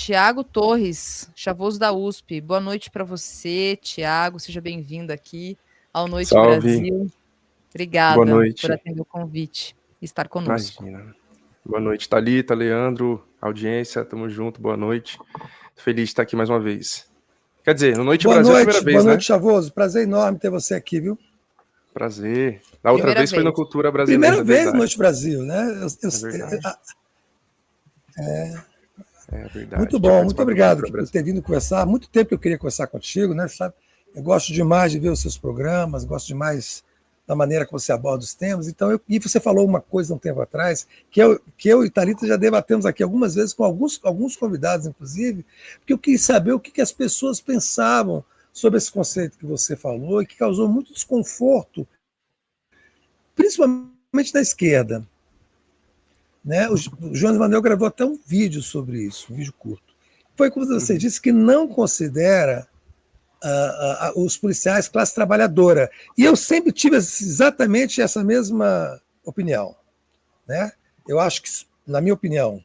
Tiago Torres, chavoso da USP. Boa noite para você, Tiago. Seja bem-vindo aqui ao Noite Salve. Brasil. Boa Obrigada por noite. atender o convite e estar conosco. Imagina. Boa noite, Thalita, Leandro, audiência, tamo junto, boa noite. Feliz de estar aqui mais uma vez. Quer dizer, no Noite Brasil é a primeira vez, boa né? noite, Chavoso. Prazer enorme ter você aqui, viu? Prazer. Da outra Primeira vez foi na vez. cultura brasileira. Primeira vez verdade. no Noite Brasil, né? É verdade. É verdade. Muito Tinha bom, muito participado do obrigado Cultura por Brasil. ter vindo conversar. Muito tempo que eu queria conversar contigo, né? Sabe? Eu gosto demais de ver os seus programas, gosto demais da maneira que você aborda os temas. Então, e você falou uma coisa um tempo atrás, que eu e Thalita já debatemos aqui algumas vezes com alguns convidados, inclusive, porque eu quis saber o que as pessoas pensavam sobre esse conceito que você falou e que causou muito desconforto, principalmente na esquerda. Né? O Jones Manuel gravou até um vídeo sobre isso, um vídeo curto. Foi como você disse, que não considera os policiais classe trabalhadora. E eu sempre tive exatamente essa mesma opinião. Né? Eu acho que, na minha opinião,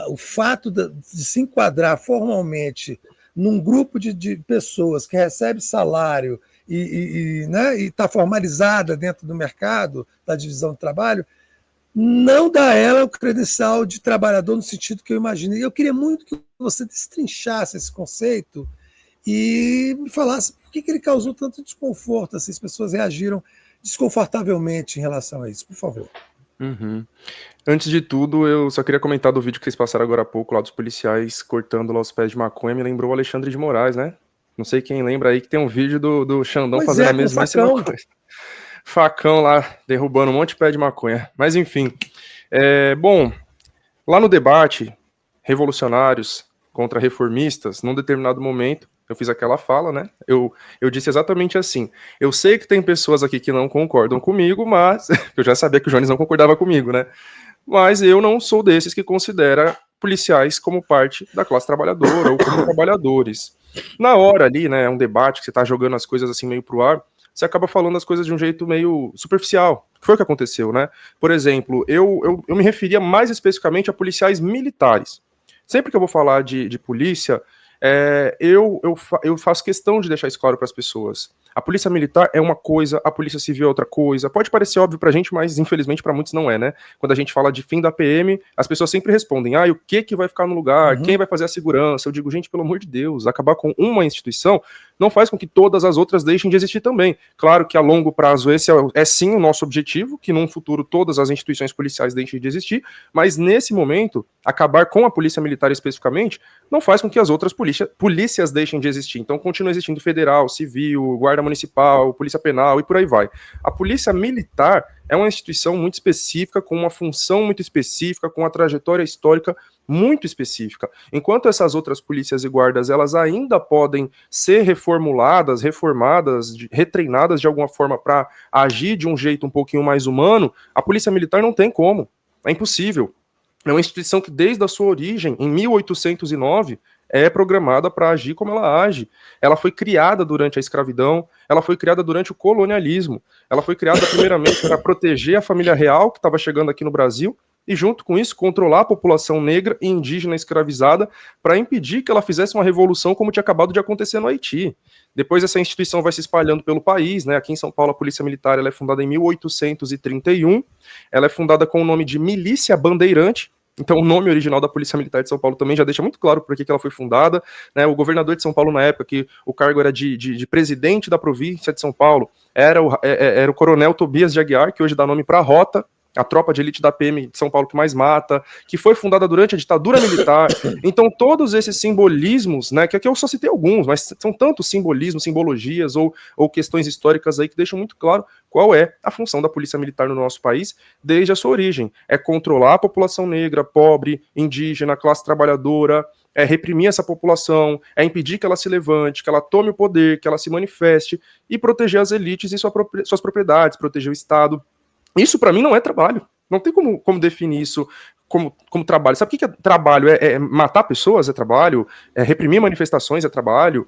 o fato de se enquadrar formalmente num grupo de pessoas que recebe salário e está formalizada dentro do mercado da divisão do trabalho, não dá a ela o credencial de trabalhador no sentido que eu imaginei. Eu queria muito que você destrinchasse esse conceito e me falasse por que ele causou tanto desconforto, assim, as pessoas reagiram desconfortavelmente em relação a isso, por favor. Antes de tudo, eu só queria comentar do vídeo que vocês passaram agora há pouco, lá dos policiais cortando lá os pés de maconha, me lembrou o Alexandre de Moraes, né? Não sei quem lembra aí que tem um vídeo do Xandão fazendo a mesmíssima coisa. Facão lá, derrubando um monte de pé de maconha. Mas enfim, bom, lá no debate, revolucionários contra reformistas, num determinado momento, eu fiz aquela fala, né? Eu disse exatamente assim: eu sei que tem pessoas aqui que não concordam comigo, mas eu já sabia que o Jones não concordava comigo, né? Mas eu não sou desses que considera policiais como parte da classe trabalhadora ou como trabalhadores. Na hora ali, né, é um debate que você tá jogando as coisas assim meio pro ar, você acaba falando as coisas de um jeito meio superficial. Foi o que aconteceu, né? Por exemplo, eu me referia mais especificamente a policiais militares. Sempre que eu vou falar de polícia, eu faço questão de deixar isso claro para as pessoas. A polícia militar é uma coisa, a polícia civil é outra coisa. Pode parecer óbvio pra gente, mas infelizmente para muitos não é, né? Quando a gente fala de fim da PM, as pessoas sempre respondem: e o que vai ficar no lugar? Quem vai fazer a segurança? Eu digo, gente, pelo amor de Deus, acabar com uma instituição não faz com que todas as outras deixem de existir também. Claro que a longo prazo esse é sim o nosso objetivo, que num futuro todas as instituições policiais deixem de existir, mas nesse momento, acabar com a polícia militar especificamente não faz com que as outras polícias deixem de existir. Então continua existindo federal, civil, guarda municipal, polícia penal e por aí vai. A polícia militar é uma instituição muito específica, com uma função muito específica, com uma trajetória histórica muito específica. Enquanto essas outras polícias e guardas, elas ainda podem ser reformuladas, reformadas, retreinadas de alguma forma para agir de um jeito um pouquinho mais humano, a polícia militar não tem como. É impossível. É uma instituição que desde a sua origem, em 1809, é programada para agir como ela age. Ela foi criada durante a escravidão, ela foi criada durante o colonialismo, ela foi criada primeiramente para proteger a família real que estava chegando aqui no Brasil e, junto com isso, controlar a população negra e indígena escravizada para impedir que ela fizesse uma revolução como tinha acabado de acontecer no Haiti. Depois essa instituição vai se espalhando pelo país, né? Aqui em São Paulo a Polícia Militar ela é fundada em 1831, ela é fundada com o nome de Milícia Bandeirante. Então o nome original da Polícia Militar de São Paulo também já deixa muito claro por que ela foi fundada, né? O governador de São Paulo na época, que o cargo era de presidente da província de São Paulo, era o coronel Tobias de Aguiar, que hoje dá nome para a Rota, a tropa de elite da PM de São Paulo que mais mata, que foi fundada durante a ditadura militar. Então todos esses simbolismos, né, que aqui eu só citei alguns, mas são tantos simbolismos, simbologias ou questões históricas aí que deixam muito claro qual é a função da polícia militar no nosso país desde a sua origem. É controlar a população negra, pobre, indígena, classe trabalhadora, é reprimir essa população, é impedir que ela se levante, que ela tome o poder, que ela se manifeste e proteger as elites e suas propriedades, proteger o Estado. Isso para mim não é trabalho. Não tem como definir isso como trabalho. Sabe o que é trabalho? É matar pessoas? É trabalho? É reprimir manifestações? É trabalho?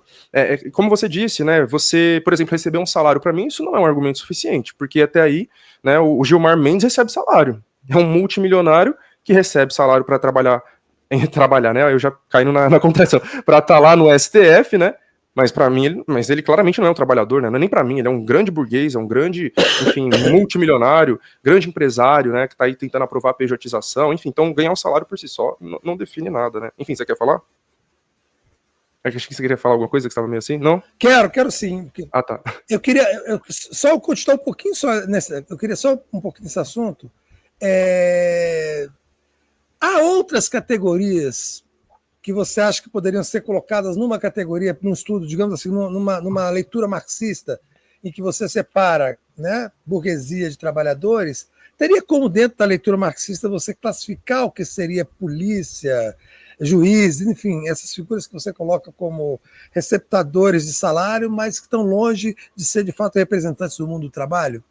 Como você disse, né? Você, por exemplo, receber um salário, para mim isso não é um argumento suficiente, porque até aí, né, o Gilmar Mendes recebe salário. É um multimilionário que recebe salário para trabalhar em trabalhar, né? Eu já caindo na contradição, para estar lá no STF, né? Mas para mim, mas ele claramente não é um trabalhador, né? Não é nem para mim, ele é um grande burguês, é um grande, enfim, multimilionário, grande empresário, né? Que tá aí tentando aprovar a pejotização, enfim, então ganhar um salário por si só não define nada, né? Enfim, você quer falar? Acho que você queria falar alguma coisa que estava meio assim, não? Quero sim. Ah, tá. Eu queria só continuar um pouquinho eu queria só um pouquinho nesse assunto. Há outras categorias que você acha que poderiam ser colocadas numa categoria, num estudo, digamos assim, numa leitura marxista, em que você separa, né, burguesia de trabalhadores? Teria como, dentro da leitura marxista, você classificar o que seria polícia, juiz, enfim, essas figuras que você coloca como receptadores de salário, mas que estão longe de ser, de fato, representantes do mundo do trabalho?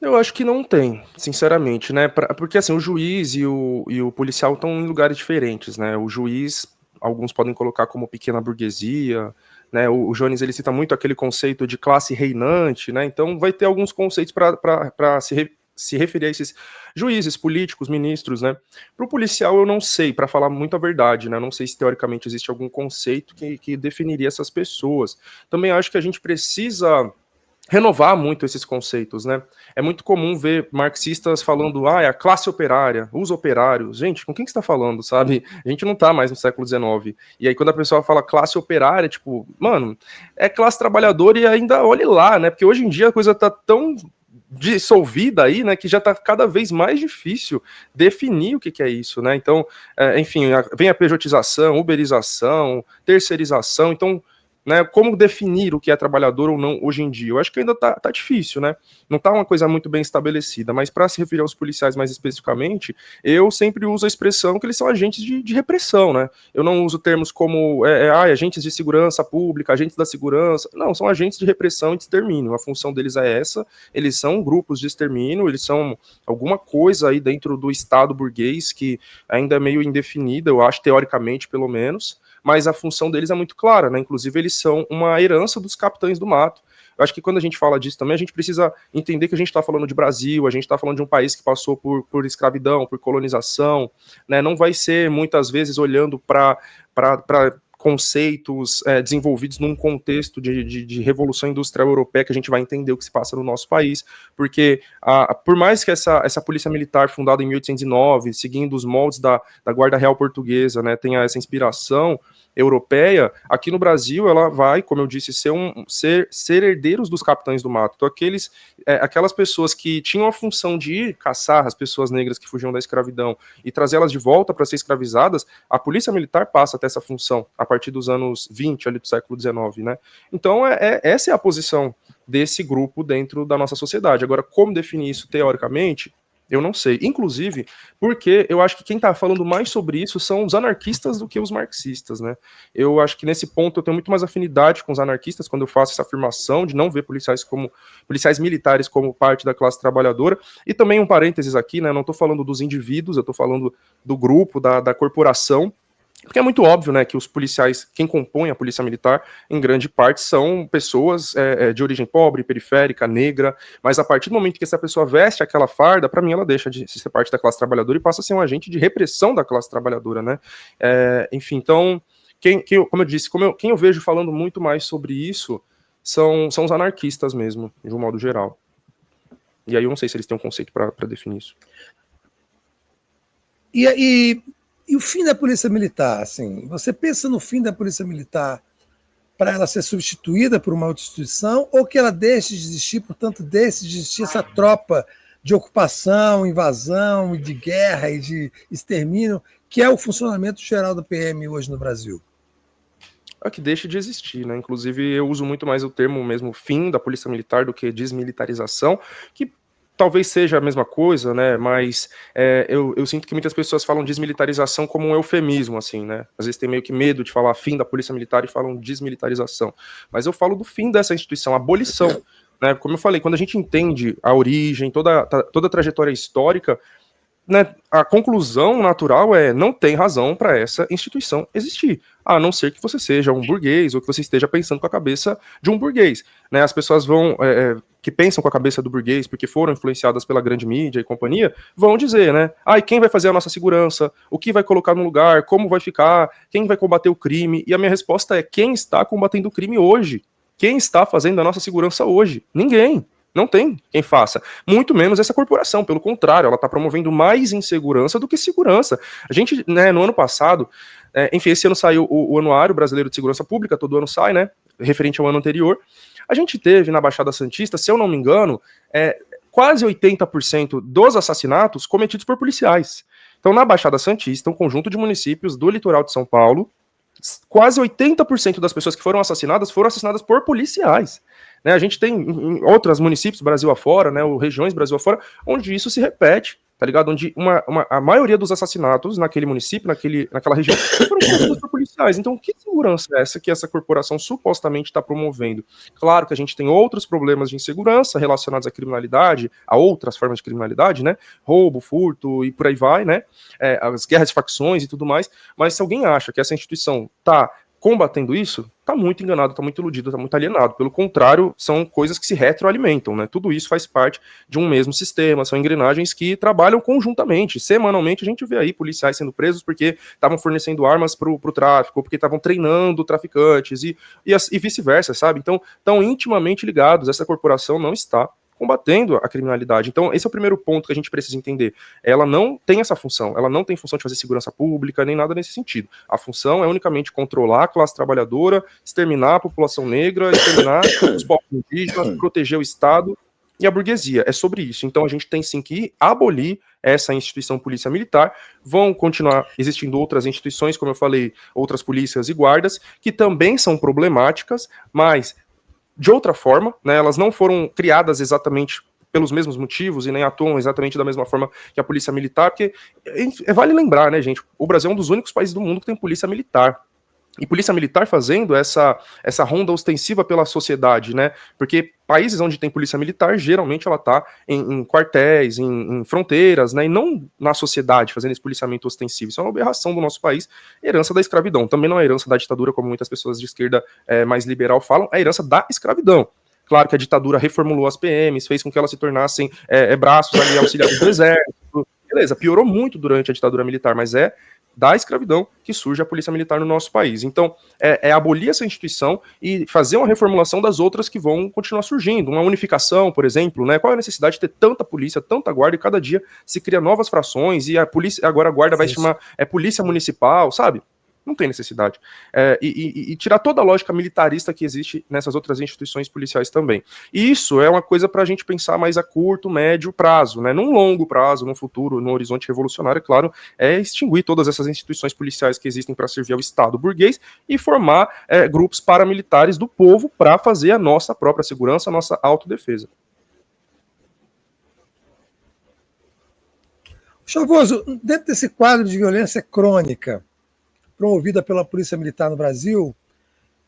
Eu acho que não tem, sinceramente, né? Porque assim, o juiz e o policial estão em lugares diferentes, né? O juiz, alguns podem colocar como pequena burguesia, né? O Jones ele cita muito aquele conceito de classe reinante, né? Então vai ter alguns conceitos para se referir a esses juízes, políticos, ministros, né? Para o policial eu não sei, para falar muito a verdade, né? Eu não sei se teoricamente existe algum conceito que definiria essas pessoas. Também acho que a gente precisa renovar muito esses conceitos, né? É muito comum ver marxistas falando, é a classe operária, os operários. Gente, com quem que você está falando, sabe? A gente não está mais no século XIX. E aí quando a pessoa fala classe operária, tipo, mano, é classe trabalhadora e ainda olhe lá, né? Porque hoje em dia a coisa tá tão dissolvida aí, né, que já está cada vez mais difícil definir o que é isso, né? Então, enfim, vem a pejotização, uberização, terceirização, então né, como definir o que é trabalhador ou não hoje em dia? Eu acho que ainda tá difícil, né? Não tá uma coisa muito bem estabelecida, mas para se referir aos policiais mais especificamente, eu sempre uso a expressão que eles são agentes de repressão, né? Eu não uso termos como agentes de segurança pública, agentes da segurança. Não, são agentes de repressão e de extermínio. A função deles é essa, eles são grupos de extermínio, eles são alguma coisa aí dentro do Estado burguês que ainda é meio indefinida, eu acho, teoricamente, pelo menos, mas a função deles é muito clara, né? Inclusive, eles são uma herança dos capitães do mato. Eu acho que quando a gente fala disso também, a gente precisa entender que a gente está falando de Brasil, a gente está falando de um país que passou por escravidão, por colonização, né? Não vai ser, muitas vezes, olhando para conceitos desenvolvidos num contexto de revolução industrial europeia que a gente vai entender o que se passa no nosso país, porque por mais que essa polícia militar fundada em 1809, seguindo os moldes da Guarda Real Portuguesa, né, tenha essa inspiração europeia, aqui no Brasil ela vai, como eu disse, ser herdeiros dos capitães do mato. Então aquelas pessoas que tinham a função de ir caçar as pessoas negras que fugiam da escravidão e trazê-las de volta para ser escravizadas, a polícia militar passa a ter essa função a partir dos anos 20 ali do século XIX, né? Então essa é a posição desse grupo dentro da nossa sociedade. Agora, como definir isso teoricamente? Eu não sei. Inclusive, porque eu acho que quem está falando mais sobre isso são os anarquistas do que os marxistas, né? Eu acho que nesse ponto eu tenho muito mais afinidade com os anarquistas quando eu faço essa afirmação de não ver policiais militares como parte da classe trabalhadora. E também um parênteses aqui, né? Eu não estou falando dos indivíduos, eu estou falando do grupo, da corporação. Porque é muito óbvio, né, que os policiais, quem compõe a polícia militar, em grande parte são pessoas de origem pobre, periférica, negra, mas a partir do momento que essa pessoa veste aquela farda, para mim ela deixa de ser parte da classe trabalhadora e passa a ser um agente de repressão da classe trabalhadora, né? Enfim, então, como eu disse, quem eu vejo falando muito mais sobre isso são os anarquistas mesmo, de um modo geral. E aí eu não sei se eles têm um conceito para definir isso. E o fim da polícia militar, assim, você pensa no fim da polícia militar para ela ser substituída por uma outra instituição ou que ela deixe de existir, portanto, deixe de existir essa tropa de ocupação, invasão, de guerra e de extermínio, que é o funcionamento geral da PM hoje no Brasil? Que deixe de existir, né? Inclusive, eu uso muito mais o termo mesmo fim da polícia militar do que desmilitarização, que talvez seja a mesma coisa, né? Mas eu sinto que muitas pessoas falam desmilitarização como um eufemismo, assim, né? Às vezes tem meio que medo de falar fim da polícia militar e falam desmilitarização. Mas eu falo do fim dessa instituição, abolição, né? Como eu falei, quando a gente entende a origem, toda a trajetória histórica, né, a conclusão natural não tem razão para essa instituição existir, a não ser que você seja um burguês ou que você esteja pensando com a cabeça de um burguês, né? As pessoas vão que pensam com a cabeça do burguês, porque foram influenciadas pela grande mídia e companhia, vão dizer, né? Ah, e quem vai fazer a nossa segurança? O que vai colocar no lugar? Como vai ficar? Quem vai combater o crime? E a minha resposta é: quem está combatendo o crime hoje? Quem está fazendo a nossa segurança hoje? Ninguém. Não tem quem faça. Muito menos essa corporação. Pelo contrário, ela está promovendo mais insegurança do que segurança. A gente, né, no ano passado, enfim, esse ano saiu o Anuário Brasileiro de Segurança Pública, todo ano sai, né? Referente ao ano anterior. A gente teve na Baixada Santista, se eu não me engano, quase 80% dos assassinatos cometidos por policiais. Então, na Baixada Santista, um conjunto de municípios do litoral de São Paulo, quase 80% das pessoas que foram assassinadas por policiais. Né, a gente tem em outros municípios, Brasil afora, né, ou regiões Brasil afora, onde isso se repete, tá ligado? Onde a maioria dos assassinatos naquele município, naquela região, foram cometidos por policiais. Então, que segurança é essa que essa corporação supostamente está promovendo? Claro que a gente tem outros problemas de insegurança relacionados à criminalidade, a outras formas de criminalidade, né? Roubo, furto e por aí vai, né? As guerras de facções e tudo mais. Mas se alguém acha que essa instituição está combatendo isso, está muito enganado, está muito iludido, está muito alienado. Pelo contrário, são coisas que se retroalimentam, né? Tudo isso faz parte de um mesmo sistema, são engrenagens que trabalham conjuntamente. Semanalmente a gente vê aí policiais sendo presos porque estavam fornecendo armas para o tráfico, ou porque estavam treinando traficantes e vice-versa, sabe? Então, estão intimamente ligados. Essa corporação não está combatendo a criminalidade. Então, esse é o primeiro ponto que a gente precisa entender. Ela não tem essa função, ela não tem função de fazer segurança pública, nem nada nesse sentido. A função é unicamente controlar a classe trabalhadora, exterminar a população negra, exterminar os povos indígenas, proteger o Estado e a burguesia. É sobre isso. Então, a gente tem sim que abolir essa instituição polícia militar. Vão continuar existindo outras instituições, como eu falei, outras polícias e guardas, que também são problemáticas, mas de outra forma, né, elas não foram criadas exatamente pelos mesmos motivos e nem atuam exatamente da mesma forma que a polícia militar, porque vale lembrar, né, gente, o Brasil é um dos únicos países do mundo que tem polícia militar. E polícia militar fazendo essa ronda ostensiva pela sociedade, né? Porque países onde tem polícia militar, geralmente ela tá em quartéis, em fronteiras, né? E não na sociedade, fazendo esse policiamento ostensivo. Isso é uma aberração do nosso país, herança da escravidão. Também não é herança da ditadura, como muitas pessoas de esquerda mais liberal falam, é herança da escravidão. Claro que a ditadura reformulou as PMs, fez com que elas se tornassem braços ali auxiliares do exército. Beleza, piorou muito durante a ditadura militar, mas é da escravidão que surge a polícia militar no nosso país. Então, abolir essa instituição e fazer uma reformulação das outras que vão continuar surgindo. Uma unificação, por exemplo, né? Qual é a necessidade de ter tanta polícia, tanta guarda, e cada dia se cria novas frações, e a polícia, agora a guarda vai se chamar polícia municipal, sabe? Não tem necessidade. E tirar toda a lógica militarista que existe nessas outras instituições policiais também. E isso é uma coisa para a gente pensar mais a curto, médio prazo, né? Num longo prazo, no futuro, no horizonte revolucionário, claro, é extinguir todas essas instituições policiais que existem para servir ao Estado burguês e formar grupos paramilitares do povo para fazer a nossa própria segurança, a nossa autodefesa. Chavoso, dentro desse quadro de violência crônica promovida pela Polícia Militar no Brasil,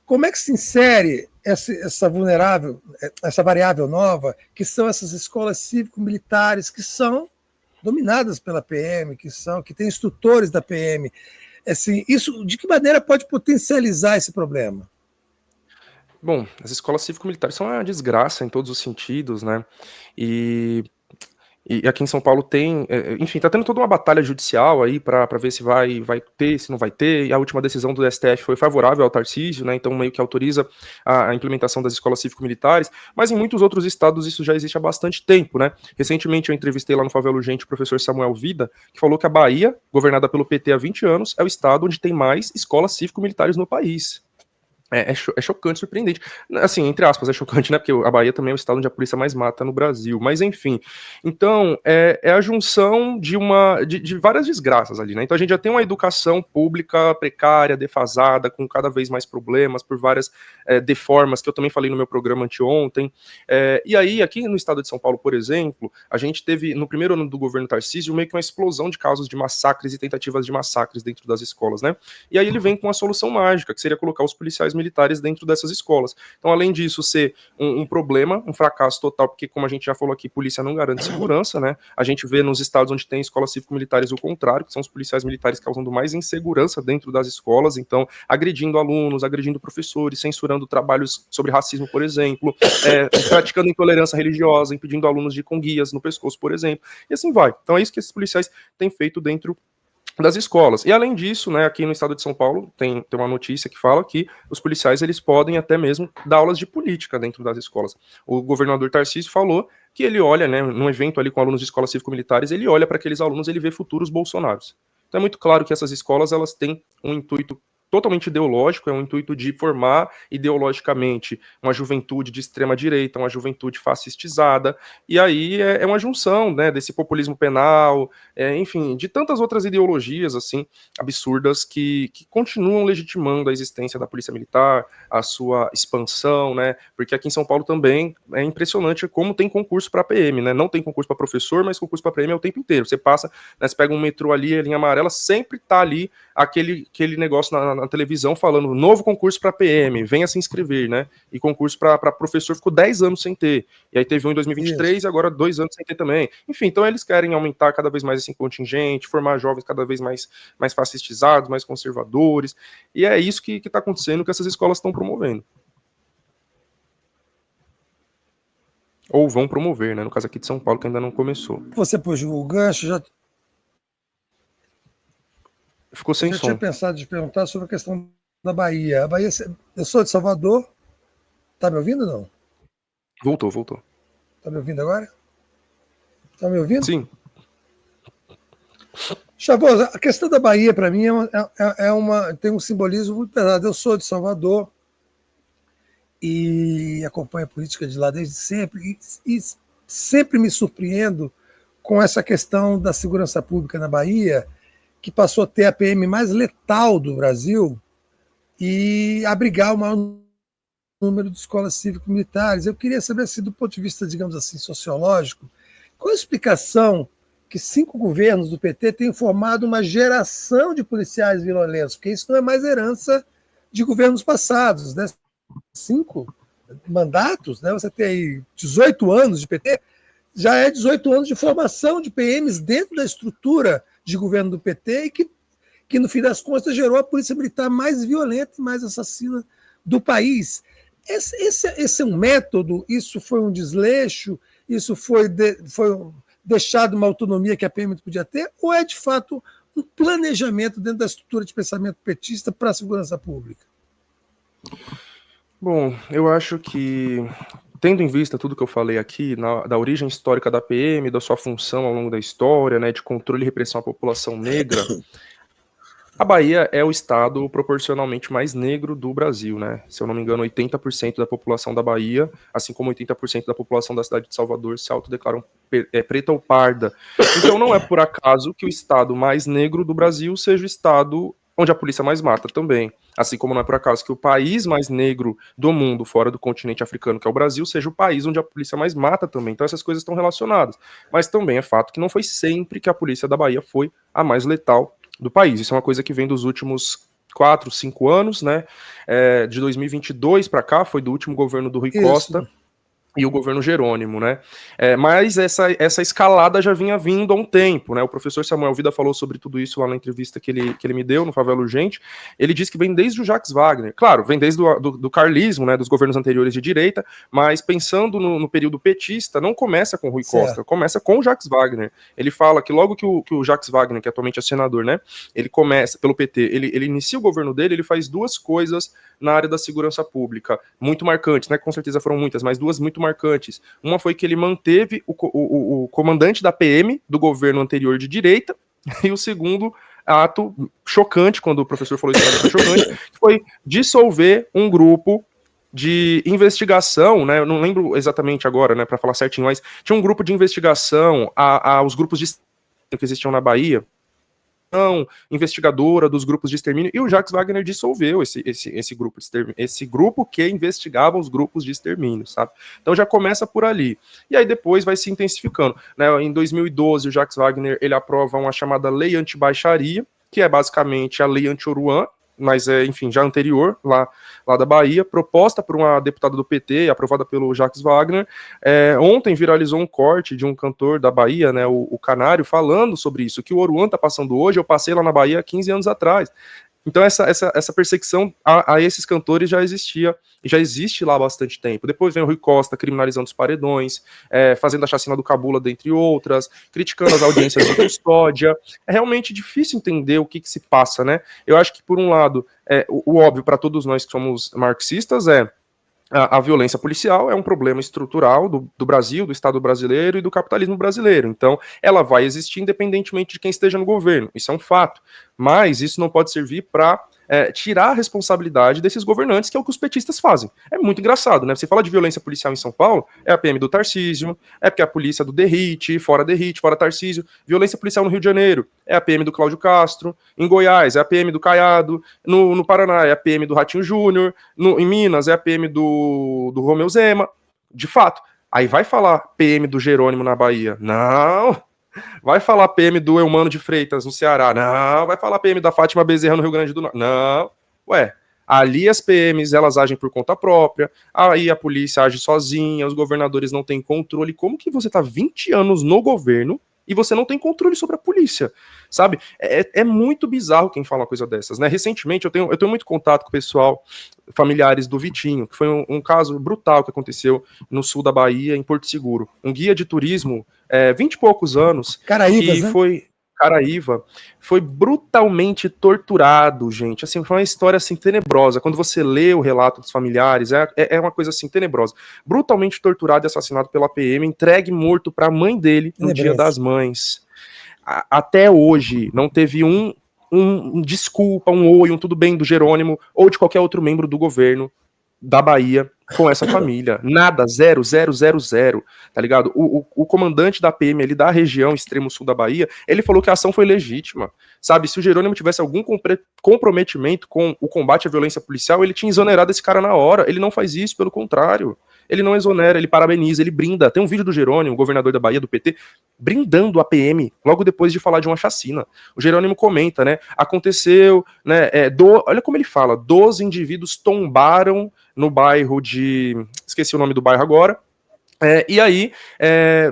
como é que se insere essa variável nova, que são essas escolas cívico-militares que são dominadas pela PM, que têm instrutores da PM? Assim, isso, de que maneira pode potencializar esse problema? Bom, as escolas cívico-militares são uma desgraça em todos os sentidos, né? E aqui em São Paulo tem, enfim, tá tendo toda uma batalha judicial aí para ver se vai ter, se não vai ter, e a última decisão do STF foi favorável ao Tarcísio, né, então meio que autoriza a implementação das escolas cívico-militares, mas em muitos outros estados isso já existe há bastante tempo, né. Recentemente eu entrevistei lá no Favela Urgente o professor Samuel Vida, que falou que a Bahia, governada pelo PT há 20 anos, é o estado onde tem mais escolas cívico-militares no país. É chocante, surpreendente. Assim, entre aspas, é chocante, né? Porque a Bahia também é o estado onde a polícia mais mata no Brasil. Mas, enfim. Então, é a junção de várias desgraças ali, né? Então, a gente já tem uma educação pública precária, defasada, com cada vez mais problemas, por várias deformas, que eu também falei no meu programa anteontem. E aí, aqui no estado de São Paulo, por exemplo, a gente teve, no primeiro ano do governo Tarcísio, meio que uma explosão de casos de massacres e tentativas de massacres dentro das escolas, né? E aí ele vem com a solução mágica, que seria colocar os policiais militares cívico-militares dentro dessas escolas. Então, além disso ser um problema, um fracasso total, porque, como a gente já falou aqui, polícia não garante segurança, né? A gente vê nos estados onde tem escolas cívico-militares o contrário, que são os policiais militares causando mais insegurança dentro das escolas, então, agredindo alunos, agredindo professores, censurando trabalhos sobre racismo, por exemplo, praticando intolerância religiosa, impedindo alunos de ir com guias no pescoço, por exemplo, e assim vai. Então, é isso que esses policiais têm feito dentro das escolas. E além disso, né, aqui no estado de São Paulo, tem uma notícia que fala que os policiais eles podem até mesmo dar aulas de política dentro das escolas. O governador Tarcísio falou que ele olha, né, num evento ali com alunos de escolas cívico-militares, ele olha para aqueles alunos, ele vê futuros bolsonaros. Então é muito claro que essas escolas elas têm um intuito totalmente ideológico, é um intuito de formar ideologicamente uma juventude de extrema direita, uma juventude fascistizada, e aí é uma junção, né, desse populismo penal, enfim, de tantas outras ideologias, assim, absurdas que continuam legitimando a existência da polícia militar, a sua expansão, né, porque aqui em São Paulo também é impressionante como tem concurso para PM, né, não tem concurso para professor, mas concurso para PM é o tempo inteiro, você passa, né, você pega um metrô ali, a linha amarela, sempre tá ali aquele negócio na televisão falando novo concurso para PM, venha se inscrever, né? E concurso para professor ficou 10 anos sem ter. E aí teve um em 2023 e agora 2 anos sem ter também. Enfim, então eles querem aumentar cada vez mais esse contingente, formar jovens cada vez mais fascistizados, mais conservadores. E é isso que está acontecendo, que essas escolas estão promovendo. Ou vão promover, né? No caso aqui de São Paulo, que ainda não começou. Você pôs o gancho, já ficou sem som. Eu tinha pensado de perguntar sobre a questão da Bahia. A Bahia, eu sou de Salvador. Tá me ouvindo ou não? Voltou. Tá me ouvindo agora? Tá me ouvindo? Sim. Chavoso, a questão da Bahia, para mim, tem um simbolismo muito pesado. Eu sou de Salvador e acompanho a política de lá desde sempre. E sempre me surpreendo com essa questão da segurança pública na Bahia, que passou a ter a PM mais letal do Brasil e abrigar o maior número de escolas cívico-militares. Eu queria saber, assim, do ponto de vista, digamos assim, sociológico, qual a explicação que 5 governos do PT têm formado uma geração de policiais violentos, porque isso não é mais herança de governos passados, né? 5 mandatos, né? Você tem aí 18 anos de PT, já é 18 anos de formação de PMs dentro da estrutura de governo do PT e que no fim das contas, gerou a polícia militar mais violenta e mais assassina do país. Esse é um método, isso foi um desleixo, isso foi deixado uma autonomia que a PM podia ter, ou é, de fato, um planejamento dentro da estrutura de pensamento petista para a segurança pública? Bom, eu acho que, tendo em vista tudo que eu falei aqui, da origem histórica da PM, da sua função ao longo da história, né, de controle e repressão à população negra, a Bahia é o estado proporcionalmente mais negro do Brasil, né? Se eu não me engano, 80% da população da Bahia, assim como 80% da população da cidade de Salvador, se autodeclaram preta ou parda. Então não é por acaso que o estado mais negro do Brasil seja o estado onde a polícia mais mata também. Assim como não é por acaso que o país mais negro do mundo, fora do continente africano, que é o Brasil, seja o país onde a polícia mais mata também. Então essas coisas estão relacionadas. Mas também é fato que não foi sempre que a polícia da Bahia foi a mais letal do país. Isso é uma coisa que vem dos últimos 4, 5 anos, né? De 2022 para cá, foi do último governo do Rui Costa e o governo Jerônimo, né? Mas essa escalada já vinha vindo há um tempo, né? O professor Samuel Vida falou sobre tudo isso lá na entrevista que ele me deu no Favela Urgente. Ele disse que vem desde o Jacques Wagner. Claro, vem desde do carlismo, né? Dos governos anteriores de direita, mas pensando no período petista, não começa com Rui Costa, começa com o Jacques Wagner. Ele fala que logo que o Jacques Wagner, que atualmente é senador, né? Ele começa, pelo PT, ele inicia o governo dele, ele faz 2 coisas na área da segurança pública, muito marcantes, né? Com certeza foram muitas, mas 2 muito marcantes. Uma foi que ele manteve o comandante da PM do governo anterior de direita, e o segundo ato chocante, quando o professor falou isso, foi chocante, foi dissolver um grupo de investigação, né? Eu não lembro exatamente agora, né, para falar certinho, mas tinha um grupo de investigação aos grupos de que existiam na Bahia, investigadora dos grupos de extermínio, e o Jacques Wagner dissolveu esse grupo que investigava os grupos de extermínio, sabe? Então já começa por ali. E aí depois vai se intensificando, né? Em 2012, o Jacques Wagner, ele aprova uma chamada Lei Anti-Baixaria, que é basicamente a lei anti-Oruan, mas enfim, já anterior, lá da Bahia, proposta por uma deputada do PT, aprovada pelo Jacques Wagner. Ontem viralizou um corte de um cantor da Bahia, né, o Canário, falando sobre isso, que o Oruan tá passando hoje, eu passei lá na Bahia 15 anos atrás. Então essa perseguição a esses cantores já existia, e já existe lá há bastante tempo. Depois vem o Rui Costa criminalizando os paredões, fazendo a chacina do Cabula, dentre outras, criticando as audiências de custódia. É realmente difícil entender o que se passa, né? Eu acho que, por um lado, o óbvio para todos nós que somos marxistas a violência policial é um problema estrutural do Brasil, do Estado brasileiro e do capitalismo brasileiro. Então, ela vai existir independentemente de quem esteja no governo. Isso é um fato. Mas isso não pode servir para tirar a responsabilidade desses governantes, que é o que os petistas fazem. É muito engraçado, né? Você fala de violência policial em São Paulo, é a PM do Tarcísio, é porque é a polícia do Derrite, fora Tarcísio. Violência policial no Rio de Janeiro, é a PM do Cláudio Castro. Em Goiás, é a PM do Caiado. No Paraná, é a PM do Ratinho Júnior. Em Minas, é a PM do Romeu Zema. De fato. Aí vai falar PM do Jerônimo na Bahia. Não. Vai falar PM do Eumano de Freitas no Ceará. Não. Vai falar PM da Fátima Bezerra no Rio Grande do Norte. Não. Ué, ali as PMs, elas agem por conta própria, aí a polícia age sozinha, os governadores não têm controle. Como que você tá 20 anos no governo e você não tem controle sobre a polícia, sabe? É muito bizarro quem fala uma coisa dessas, né? Recentemente eu tenho muito contato com o pessoal, familiares do Vitinho, que foi um caso brutal que aconteceu no sul da Bahia, em Porto Seguro. Um guia de turismo, 20 e poucos anos, Caraíbas, né? Caraíva, foi brutalmente torturado, gente. Assim, foi uma história assim tenebrosa. Quando você lê o relato dos familiares, é uma coisa assim tenebrosa. Brutalmente torturado e assassinado pela PM, entregue morto para a mãe dele no Dia das Mães. Até hoje não teve um desculpa, um oi, um tudo bem do Jerônimo ou de qualquer outro membro do governo da Bahia com essa família. Nada, 0, 0, 0, 0, tá ligado? O comandante da PM ali da região extremo sul da Bahia, ele falou que a ação foi legítima, sabe? Se o Jerônimo tivesse algum comprometimento com o combate à violência policial, ele tinha exonerado esse cara na hora. Ele não faz isso, pelo contrário. Ele não exonera, ele parabeniza, ele brinda. Tem um vídeo do Jerônimo, governador da Bahia, do PT, brindando a PM, logo depois de falar de uma chacina. O Jerônimo comenta, né? Aconteceu, né? Olha como ele fala: 12 indivíduos tombaram no bairro de... Esqueci o nome do bairro agora. E aí,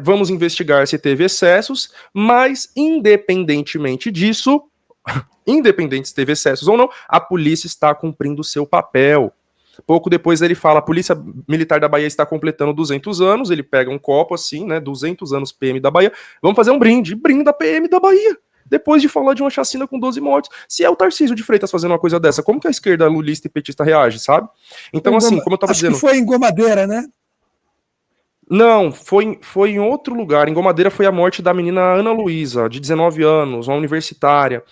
vamos investigar se teve excessos, mas independentemente disso, independente se teve excessos ou não, a polícia está cumprindo o seu papel. Pouco depois ele fala: a Polícia Militar da Bahia está completando 200 anos, ele pega um copo assim, né, 200 anos PM da Bahia, vamos fazer um brinde, brinda a PM da Bahia, depois de falar de uma chacina com 12 mortos. Se é o Tarcísio de Freitas fazendo uma coisa dessa, como que a esquerda lulista e petista reage, sabe? Então, assim, como eu tava dizendo... Acho que foi em Gomadeira, né? Não, foi em outro lugar. Em Gomadeira foi a morte da menina Ana Luísa, de 19 anos, uma universitária.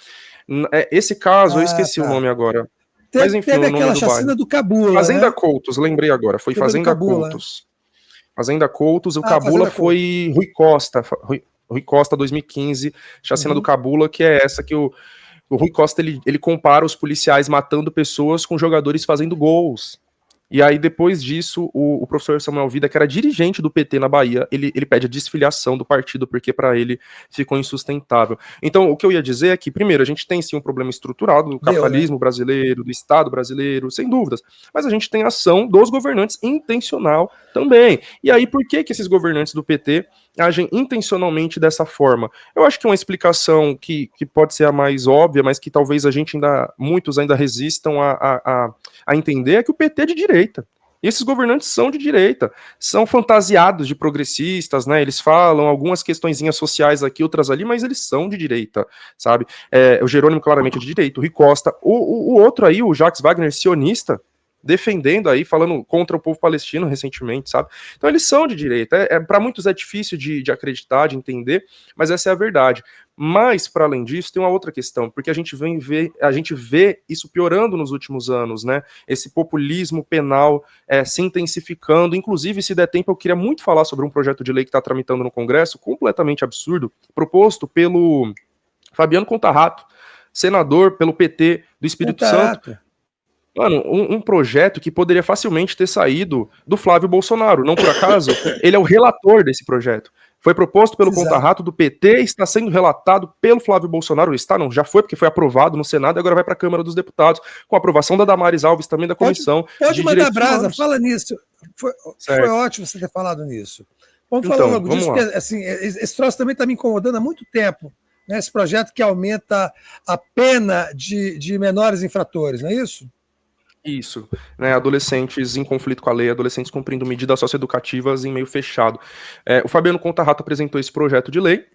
Esse caso, eu esqueci o nome agora. Mas enfim, teve o nome aquela do chacina bairro. do Cabula, Fazenda né? Coutos, lembrei agora. Foi Fazenda Coutos. Fazenda Coutos, o Cabula foi Rui Costa. Rui Costa 2015, chacina do Cabula, que é essa que o Rui Costa ele compara os policiais matando pessoas com jogadores fazendo gols. E aí, depois disso, o professor Samuel Vida, que era dirigente do PT na Bahia, ele pede a desfiliação do partido, porque para ele ficou insustentável. Então, o que eu ia dizer é que, primeiro, a gente tem sim um problema estrutural do capitalismo brasileiro, do Estado brasileiro, sem dúvidas, mas a gente tem ação dos governantes intencional também. E aí, por que esses governantes do PT agem intencionalmente dessa forma? Eu acho que uma explicação que pode ser a mais óbvia, mas que talvez muitos ainda resistam a entender, é que o PT é de direita. E esses governantes são de direita, são fantasiados de progressistas, né? Eles falam algumas questõezinhas sociais aqui, outras ali, mas eles são de direita, sabe? O Jerônimo claramente é de direita, o Rui Costa, o outro aí, o Jacques Wagner, sionista, defendendo aí, falando contra o povo palestino recentemente, sabe? Então eles são de direita. Para muitos é difícil de acreditar, de entender, mas essa é a verdade. Mas, para além disso, tem uma outra questão, porque a gente vê isso piorando nos últimos anos, né? Esse populismo penal se intensificando. Inclusive, se der tempo, eu queria muito falar sobre um projeto de lei que está tramitando no Congresso, completamente absurdo, proposto pelo Fabiano Contarato, senador pelo PT do Espírito Santo. Mano, um projeto que poderia facilmente ter saído do Flávio Bolsonaro. Não por acaso, ele é o relator desse projeto. Foi proposto pelo Exato. Conta-Rato do PT, está sendo relatado pelo Flávio Bolsonaro, está não, já foi, porque foi aprovado no Senado e agora vai para a Câmara dos Deputados, com a aprovação da Damares Alves, também da Comissão Pode de mandar Direitos brasa, Humanos. fala nisso. Foi Certo. ótimo você ter falado nisso. Vamos Então, falar logo vamos disso, lá. porque assim, esse troço também está me incomodando há muito tempo. Né? Esse projeto que aumenta a pena de menores infratores, não é isso? Isso, né, adolescentes em conflito com a lei, adolescentes cumprindo medidas socioeducativas em meio fechado. O Fabiano Conta-Rato apresentou esse projeto de lei,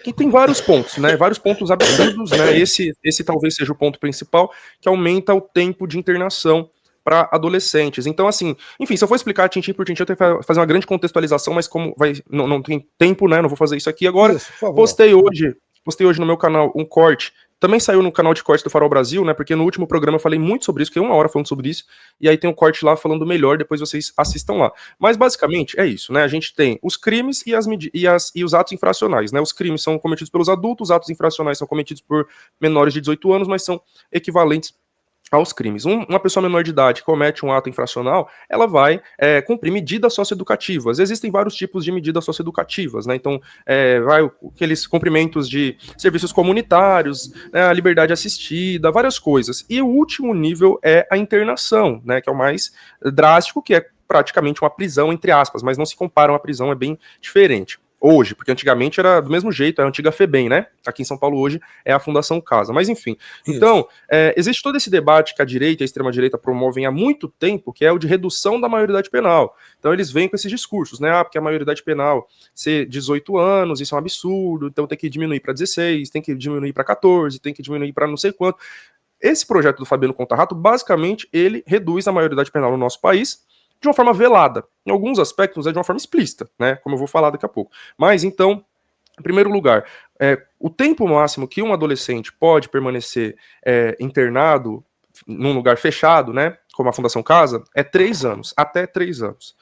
que tem vários pontos, né, vários pontos absurdos, né, esse talvez seja o ponto principal, que aumenta o tempo de internação para adolescentes. Então, assim, enfim, se eu for explicar tintim por tintim, eu tenho que fazer uma grande contextualização, mas como não tem tempo, né, não vou fazer isso aqui agora. Isso, por favor. Postei hoje no meu canal um corte. Também saiu no canal de corte do Farol Brasil, né? Porque no último programa eu falei muito sobre isso, fiquei 1 hora falando sobre isso, e aí tem um corte lá falando melhor, depois vocês assistam lá. Mas basicamente é isso, né? A gente tem os crimes e os atos infracionais, né? Os crimes são cometidos pelos adultos, os atos infracionais são cometidos por menores de 18 anos, mas são equivalentes aos crimes. Uma pessoa menor de idade que comete um ato infracional, ela vai cumprir medidas socioeducativas. Existem vários tipos de medidas socioeducativas, né? Então, vai aqueles cumprimentos de serviços comunitários, né, a liberdade assistida, várias coisas. E o último nível é a internação, né? Que é o mais drástico, que é praticamente uma prisão, entre aspas, mas não se compara a uma prisão, é bem diferente. Hoje, porque antigamente era do mesmo jeito, é a antiga FEBEM, né? Aqui em São Paulo hoje é a Fundação Casa. Mas enfim, então, existe todo esse debate que a direita e a extrema-direita promovem há muito tempo, que é o de redução da maioridade penal. Então eles vêm com esses discursos, né? Porque a maioridade penal ser 18 anos, isso é um absurdo, então tem que diminuir para 16, tem que diminuir para 14, tem que diminuir para não sei quanto. Esse projeto do Fabiano Conta-Rato, basicamente, ele reduz a maioridade penal no nosso país, de uma forma velada. Em alguns aspectos é de uma forma explícita, né? Como eu vou falar daqui a pouco. Mas então, em primeiro lugar, o tempo máximo que um adolescente pode permanecer internado num lugar fechado, né? Como a Fundação Casa, é 3 anos, até 3 anos.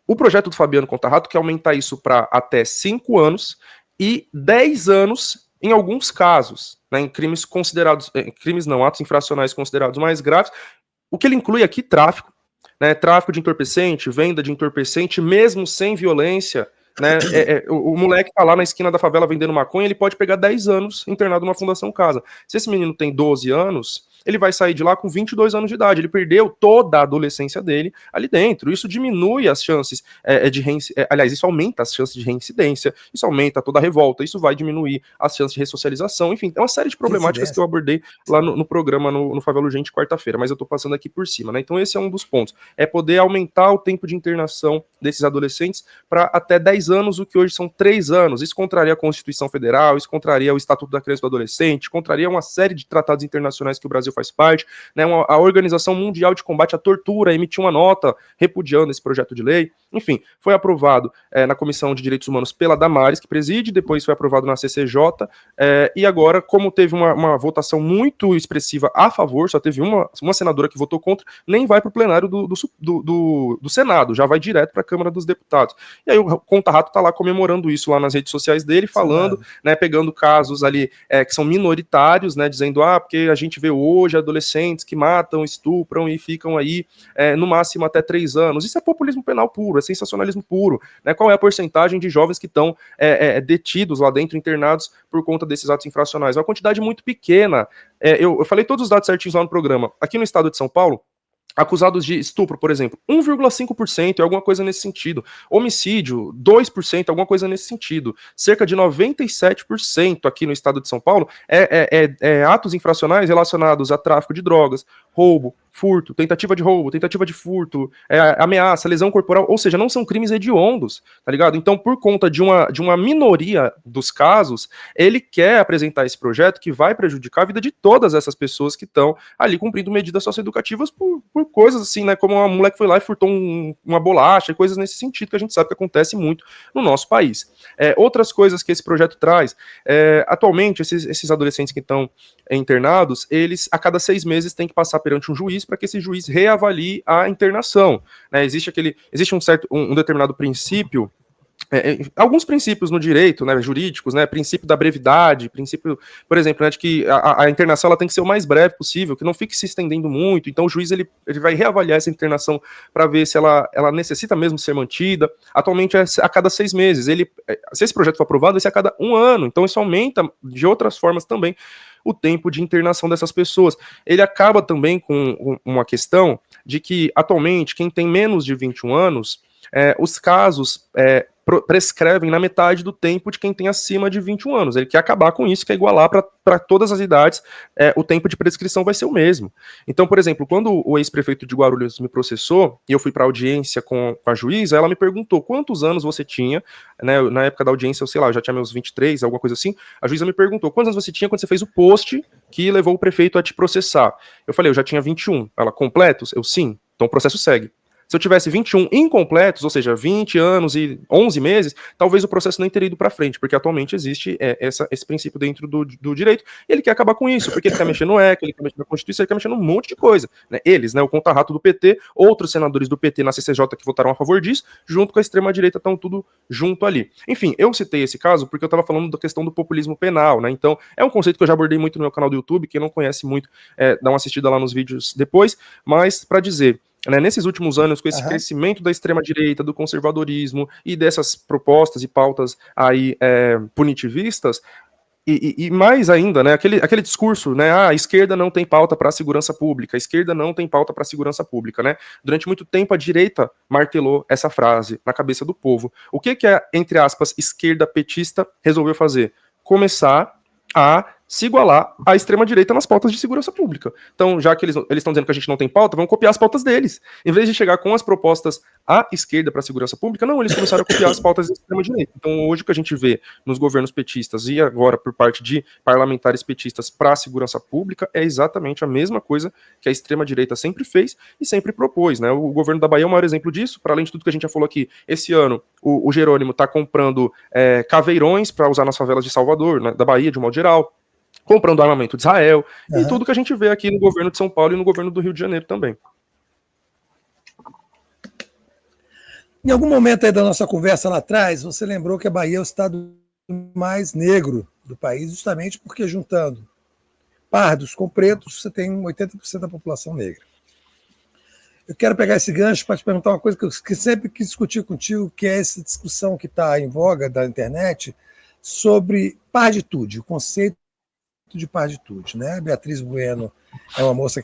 O projeto do Fabiano Conta-Rato quer aumentar isso para até 5 anos e 10 anos em alguns casos, né? Em crimes considerados, atos infracionais considerados mais graves. O que ele inclui aqui, tráfico, né, tráfico de entorpecente, venda de entorpecente, mesmo sem violência, né, o moleque tá lá na esquina da favela vendendo maconha, ele pode pegar 10 anos internado numa Fundação Casa. Se esse menino tem 12 anos, ele vai sair de lá com 22 anos de idade. Ele perdeu toda a adolescência dele ali dentro. Isso diminui as chances de reincidência. Aliás, isso aumenta as chances de reincidência, isso aumenta toda a revolta, isso vai diminuir as chances de ressocialização. Enfim, é uma série de problemáticas que eu abordei lá no programa, no Favela Urgente, quarta-feira, mas eu tô passando aqui por cima, né? Então esse é um dos pontos. É poder aumentar o tempo de internação desses adolescentes para até 10 anos, o que hoje são 3 anos. Isso contraria a Constituição Federal, isso contraria o Estatuto da Criança e do Adolescente, contraria uma série de tratados internacionais que o Brasil faz parte, né? A Organização Mundial de Combate à Tortura emitiu uma nota repudiando esse projeto de lei. Enfim, foi aprovado na Comissão de Direitos Humanos pela Damares, que preside, depois foi aprovado na CCJ, e agora, como teve uma votação muito expressiva a favor, só teve uma senadora que votou contra, nem vai para o plenário do Senado, já vai direto para a Câmara dos Deputados. E aí o Conta-Rato está lá comemorando isso lá nas redes sociais dele, falando, né, pegando casos ali que são minoritários, né, dizendo, porque a gente vê hoje adolescentes que matam, estupram e ficam aí no máximo até 3 anos. Isso é populismo penal puro, é sensacionalismo puro, né? Qual é a porcentagem de jovens que estão detidos lá dentro, internados por conta desses atos infracionais? É uma quantidade muito pequena. Eu falei todos os dados certinhos lá no programa. Aqui no estado de São Paulo, acusados de estupro, por exemplo, 1,5%, alguma coisa nesse sentido. Homicídio, 2%, alguma coisa nesse sentido. Cerca de 97% aqui no estado de São Paulo atos infracionais relacionados a tráfico de drogas, roubo, furto, tentativa de roubo, tentativa de furto, ameaça, lesão corporal, ou seja, não são crimes hediondos, tá ligado? Então, por conta de uma minoria dos casos, ele quer apresentar esse projeto que vai prejudicar a vida de todas essas pessoas que estão ali cumprindo medidas socioeducativas por coisas assim, né, como uma moleque foi lá e furtou uma bolacha, coisas nesse sentido que a gente sabe que acontece muito no nosso país. Outras coisas que esse projeto traz, atualmente, esses adolescentes que estão internados, eles a cada 6 meses têm que passar perante um juiz para que esse juiz reavalie a internação, né? Existe um determinado princípio alguns princípios no direito, né, jurídicos, né, princípio da brevidade, princípio, por exemplo, né, de que a internação ela tem que ser o mais breve possível, que não fique se estendendo muito. Então o juiz ele vai reavaliar essa internação para ver se ela necessita mesmo ser mantida. Atualmente é a cada 6 meses. Se esse projeto for aprovado, vai ser a cada 1 ano. Então isso aumenta de outras formas também o tempo de internação dessas pessoas. Ele acaba também com uma questão de que atualmente quem tem menos de 21 anos, os casos prescrevem na metade do tempo de quem tem acima de 21 anos. Ele quer acabar com isso, quer igualar para todas as idades, o tempo de prescrição vai ser o mesmo. Então, por exemplo, quando o ex-prefeito de Guarulhos me processou, e eu fui para audiência com a juíza, ela me perguntou quantos anos você tinha, né, na época da audiência, eu sei lá, eu já tinha meus 23, alguma coisa assim, a juíza me perguntou quantos anos você tinha quando você fez o post que levou o prefeito a te processar. Eu falei, eu já tinha 21. Ela, completos? Eu, sim. Então o processo segue. Se eu tivesse 21 incompletos, ou seja, 20 anos e 11 meses, talvez o processo nem teria ido para frente, porque atualmente existe esse princípio dentro do direito, e ele quer acabar com isso, porque ele quer mexer no ECA, ele quer mexer na Constituição, ele quer mexer num monte de coisa. Né? Eles, né, o contra-rato do PT, outros senadores do PT na CCJ que votaram a favor disso, junto com a extrema-direita, estão tudo junto ali. Enfim, eu citei esse caso porque eu estava falando da questão do populismo penal, né? Então, é um conceito que eu já abordei muito no meu canal do YouTube, quem não conhece muito, dá uma assistida lá nos vídeos depois, mas para dizer, né, nesses últimos anos, com esse crescimento da extrema-direita, do conservadorismo e dessas propostas e pautas aí punitivistas, e mais ainda, né, aquele discurso, né, a esquerda não tem pauta para a segurança pública, a esquerda não tem pauta para a segurança pública, né? Durante muito tempo a direita martelou essa frase na cabeça do povo. O que a, entre aspas, esquerda petista resolveu fazer? Começar a se igualar à extrema-direita nas pautas de segurança pública. Então, já que eles estão dizendo que a gente não tem pauta, vamos copiar as pautas deles. Em vez de chegar com as propostas à esquerda para a segurança pública, não, eles começaram a copiar as pautas da extrema-direita. Então, hoje o que a gente vê nos governos petistas e agora por parte de parlamentares petistas para a segurança pública é exatamente a mesma coisa que a extrema-direita sempre fez e sempre propôs. Né? O governo da Bahia é o maior exemplo disso, para além de tudo que a gente já falou aqui. Esse ano, o Jerônimo está comprando caveirões para usar nas favelas de Salvador, né, da Bahia, de um modo geral, comprando armamento de Israel, e tudo que a gente vê aqui no governo de São Paulo e no governo do Rio de Janeiro também. Em algum momento aí da nossa conversa lá atrás, você lembrou que a Bahia é o estado mais negro do país, justamente porque juntando pardos com pretos, você tem 80% da população negra. Eu quero pegar esse gancho para te perguntar uma coisa que sempre quis discutir contigo, que é essa discussão que está em voga da internet sobre parditude, o conceito de parditude, né? Beatriz Bueno é uma moça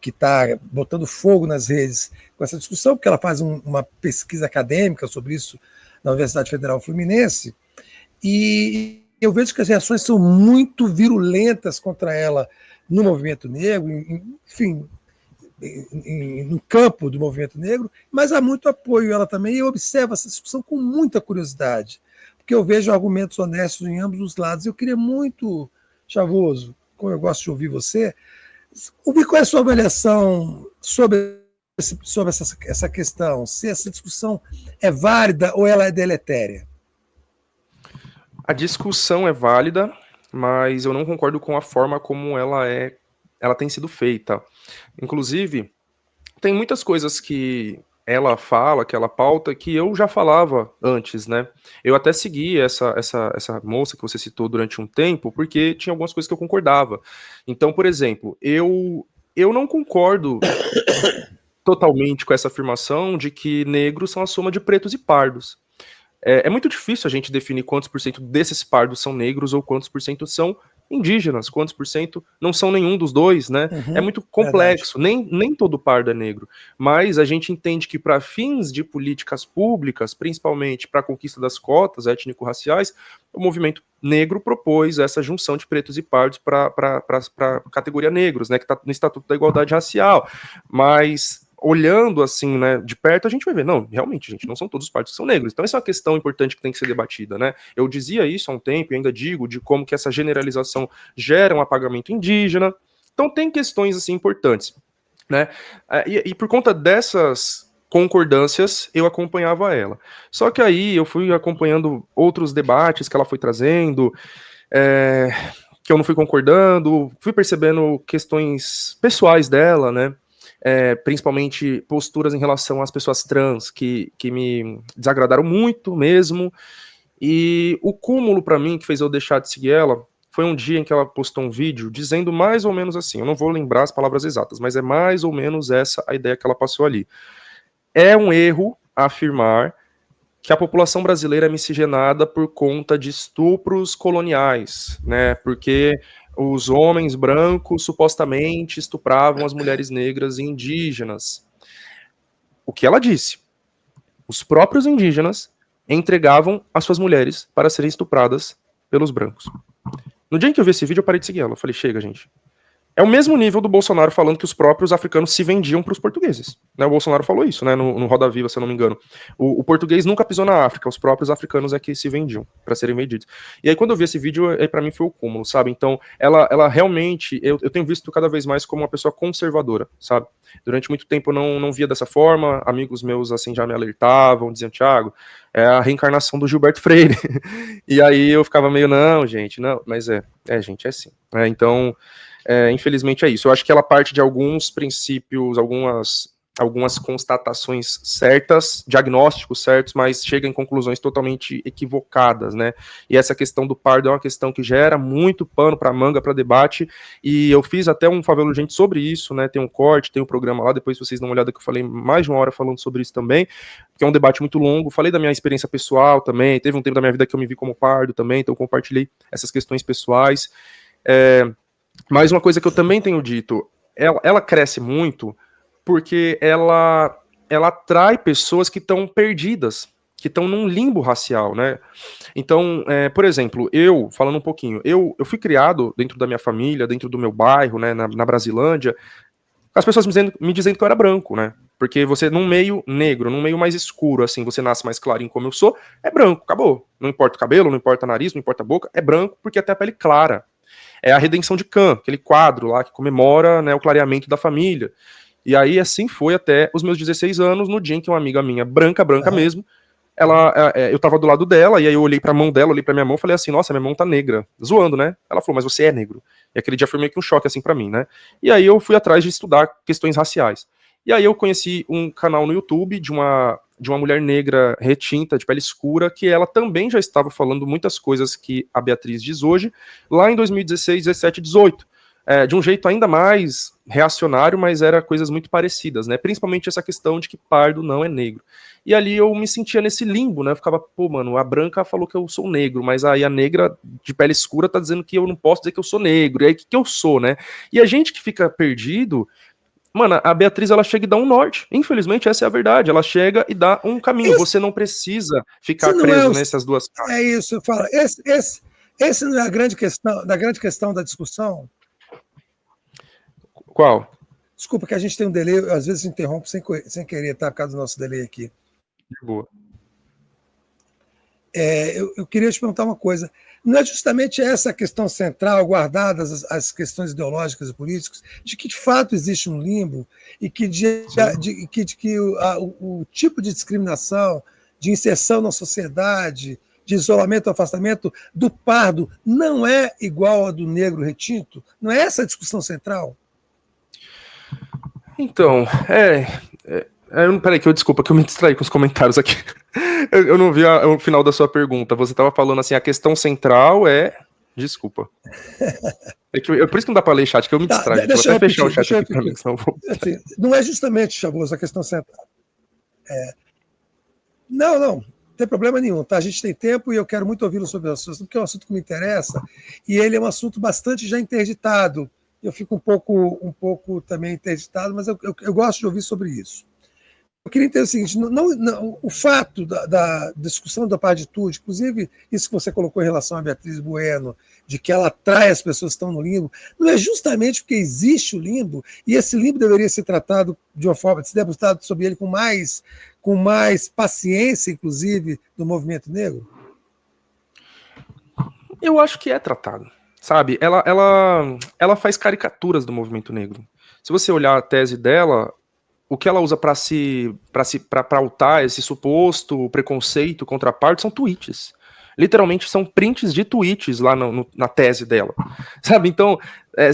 que tá botando fogo nas redes com essa discussão, porque ela faz uma pesquisa acadêmica sobre isso na Universidade Federal Fluminense, e eu vejo que as reações são muito virulentas contra ela no movimento negro, enfim, no campo do movimento negro, mas há muito apoio a ela também, e eu observo essa discussão com muita curiosidade, porque eu vejo argumentos honestos em ambos os lados. Eu queria muito, Chavoso, como eu gosto de ouvir você, ouvir qual é a sua avaliação sobre essa questão, se essa discussão é válida ou ela é deletéria. A discussão é válida, mas eu não concordo com a forma como ela tem sido feita. Inclusive, tem muitas coisas que ela fala, que ela pauta, que eu já falava antes, né? Eu até segui essa moça que você citou durante um tempo, porque tinha algumas coisas que eu concordava. Então, por exemplo, eu não concordo totalmente com essa afirmação de que negros são a soma de pretos e pardos. É muito difícil a gente definir quantos por cento desses pardos são negros ou quantos por cento são indígenas, quantos por cento não são nenhum dos dois, né? É muito complexo, nem todo pardo é negro, mas a gente entende que para fins de políticas públicas, principalmente para a conquista das cotas étnico-raciais, o movimento negro propôs essa junção de pretos e pardos para a categoria negros, né, que está no Estatuto da Igualdade Racial, mas olhando assim, né, de perto, a gente vai ver, não, realmente, gente, não são todos os pardos que são negros. Então essa é uma questão importante que tem que ser debatida, né? Eu dizia isso há um tempo e ainda digo de como que essa generalização gera um apagamento indígena. Então tem questões assim importantes, né? E por conta dessas concordâncias, eu acompanhava ela. Só que aí eu fui acompanhando outros debates que ela foi trazendo, que eu não fui concordando, fui percebendo questões pessoais dela, né? principalmente posturas em relação às pessoas trans, que me desagradaram muito mesmo. E o cúmulo para mim, que fez eu deixar de seguir ela, foi um dia em que ela postou um vídeo dizendo mais ou menos assim, eu não vou lembrar as palavras exatas, mas é mais ou menos essa a ideia que ela passou ali. É um erro afirmar que a população brasileira é miscigenada por conta de estupros coloniais, né? Porque os homens brancos supostamente estupravam as mulheres negras e indígenas. O que ela disse? Os próprios indígenas entregavam as suas mulheres para serem estupradas pelos brancos. No dia em que eu vi esse vídeo, eu parei de seguir ela. Eu falei, chega, gente. É o mesmo nível do Bolsonaro falando que os próprios africanos se vendiam para os portugueses. Né, o Bolsonaro falou isso, né, no Roda Viva, se eu não me engano. O português nunca pisou na África, os próprios africanos é que se vendiam para serem vendidos. E aí, quando eu vi esse vídeo, para mim foi o cúmulo, sabe? Então, ela realmente, eu tenho visto cada vez mais como uma pessoa conservadora, sabe? Durante muito tempo eu não via dessa forma, amigos meus assim já me alertavam, diziam, Thiago, é a reencarnação do Gilberto Freire. E aí eu ficava meio, não, gente, não, mas gente, é assim. Então, infelizmente é isso. Eu acho que ela parte de alguns princípios, algumas constatações certas, diagnósticos certos, mas chega em conclusões totalmente equivocadas, né? E essa questão do pardo é uma questão que gera muito pano para manga, para debate, e eu fiz até um Favela Urgente sobre isso, né? Tem um corte, tem um programa lá, depois vocês dão uma olhada que eu falei mais de uma hora falando sobre isso também, que é um debate muito longo. Falei da minha experiência pessoal também, teve um tempo da minha vida que eu me vi como pardo também, então compartilhei essas questões pessoais. Mas uma coisa que eu também tenho dito, ela cresce muito porque ela atrai pessoas que estão perdidas, que estão num limbo racial, né? Então, por exemplo, falando um pouquinho, eu fui criado dentro da minha família, dentro do meu bairro, né, na Brasilândia, as pessoas me dizendo que eu era branco, né? Porque você, num meio negro, num meio mais escuro, assim, você nasce mais clarinho como eu sou, é branco, acabou. Não importa o cabelo, não importa o nariz, não importa a boca, é branco porque até a pele clara. É a redenção de Cã, aquele quadro lá que comemora, né, o clareamento da família. E aí, assim foi até os meus 16 anos, no dia em que uma amiga minha, branca mesmo, eu tava do lado dela, e aí eu olhei pra mão dela, olhei pra minha mão, falei assim, nossa, minha mão tá negra, zoando, né? Ela falou, mas você é negro. E aquele dia foi meio que um choque, assim, pra mim, né? E aí eu fui atrás de estudar questões raciais. E aí eu conheci um canal no YouTube de uma mulher negra retinta, de pele escura, que ela também já estava falando muitas coisas que a Beatriz diz hoje, lá em 2016, 17, 18. De um jeito ainda mais reacionário, mas era coisas muito parecidas, né? Principalmente essa questão de que pardo não é negro. E ali eu me sentia nesse limbo, né? Eu ficava, pô, mano, a branca falou que eu sou negro, mas aí a negra de pele escura tá dizendo que eu não posso dizer que eu sou negro. E aí, o que eu sou, né? E a gente que fica perdido, mano, a Beatriz, ela chega e dá um norte. Infelizmente, essa é a verdade. Ela chega e dá um caminho. Você não precisa ficar preso nessas duas caixas. É isso, eu falo. Esse não é a grande questão da discussão? Qual? Desculpa que a gente tem um delay, às vezes interrompe sem querer, tá? Por causa do nosso delay aqui. De boa. Eu queria te perguntar uma coisa. Não é justamente essa a questão central, guardadas as questões ideológicas e políticas, de que de fato existe um limbo e que o tipo de discriminação, de inserção na sociedade, de isolamento ou afastamento do pardo não é igual ao do negro retinto? Não é essa a discussão central? Então, peraí, desculpa, que eu me distraí com os comentários aqui. Eu não vi o final da sua pergunta. Você estava falando assim, a questão central é... Desculpa. Por isso que não dá para ler chat, que eu me distraio. Vou até fechar o chat aqui para mim, senão vou... Assim, não é justamente, Chavoso, a questão central. Não tem problema nenhum, tá? A gente tem tempo e eu quero muito ouvi-lo sobre o assunto, porque é um assunto que me interessa e ele é um assunto bastante já interditado. Eu fico um pouco também interditado, mas eu gosto de ouvir sobre isso. Eu queria entender o seguinte, o fato da discussão da partitude, inclusive isso que você colocou em relação a Beatriz Bueno, de que ela atrai as pessoas que estão no limbo, não é justamente porque existe o limbo, e esse limbo deveria ser tratado de uma forma, se debruçado sobre ele com mais paciência, inclusive, do movimento negro? Eu acho que é tratado, sabe? Ela faz caricaturas do movimento negro. Se você olhar a tese dela, o que ela usa para pautar esse suposto preconceito contra a parte são tweets. literalmente são prints de tweets lá na tese dela, sabe? Então,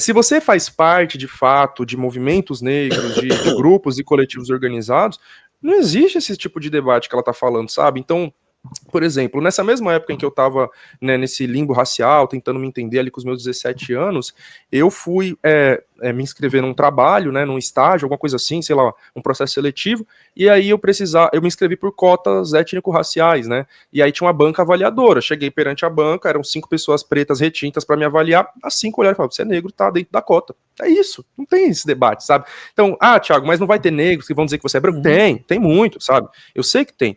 se você faz parte, de fato, de movimentos negros, de grupos e coletivos organizados, não existe esse tipo de debate que ela tá falando, sabe? Então, por exemplo, nessa mesma época em que eu estava, né, nesse limbo racial, tentando me entender ali com os meus 17 anos, eu fui me inscrever num trabalho, né, num estágio, alguma coisa assim, sei lá, um processo seletivo, e aí eu me inscrevi por cotas étnico-raciais, né, e aí tinha uma banca avaliadora, cheguei perante a banca, eram 5 pessoas pretas retintas para me avaliar, as 5 olharam e falaram, você é negro, tá dentro da cota. É isso, não tem esse debate, sabe? Então, Thiago, mas não vai ter negros que vão dizer que você é branco? Tem muito, sabe? Eu sei que tem.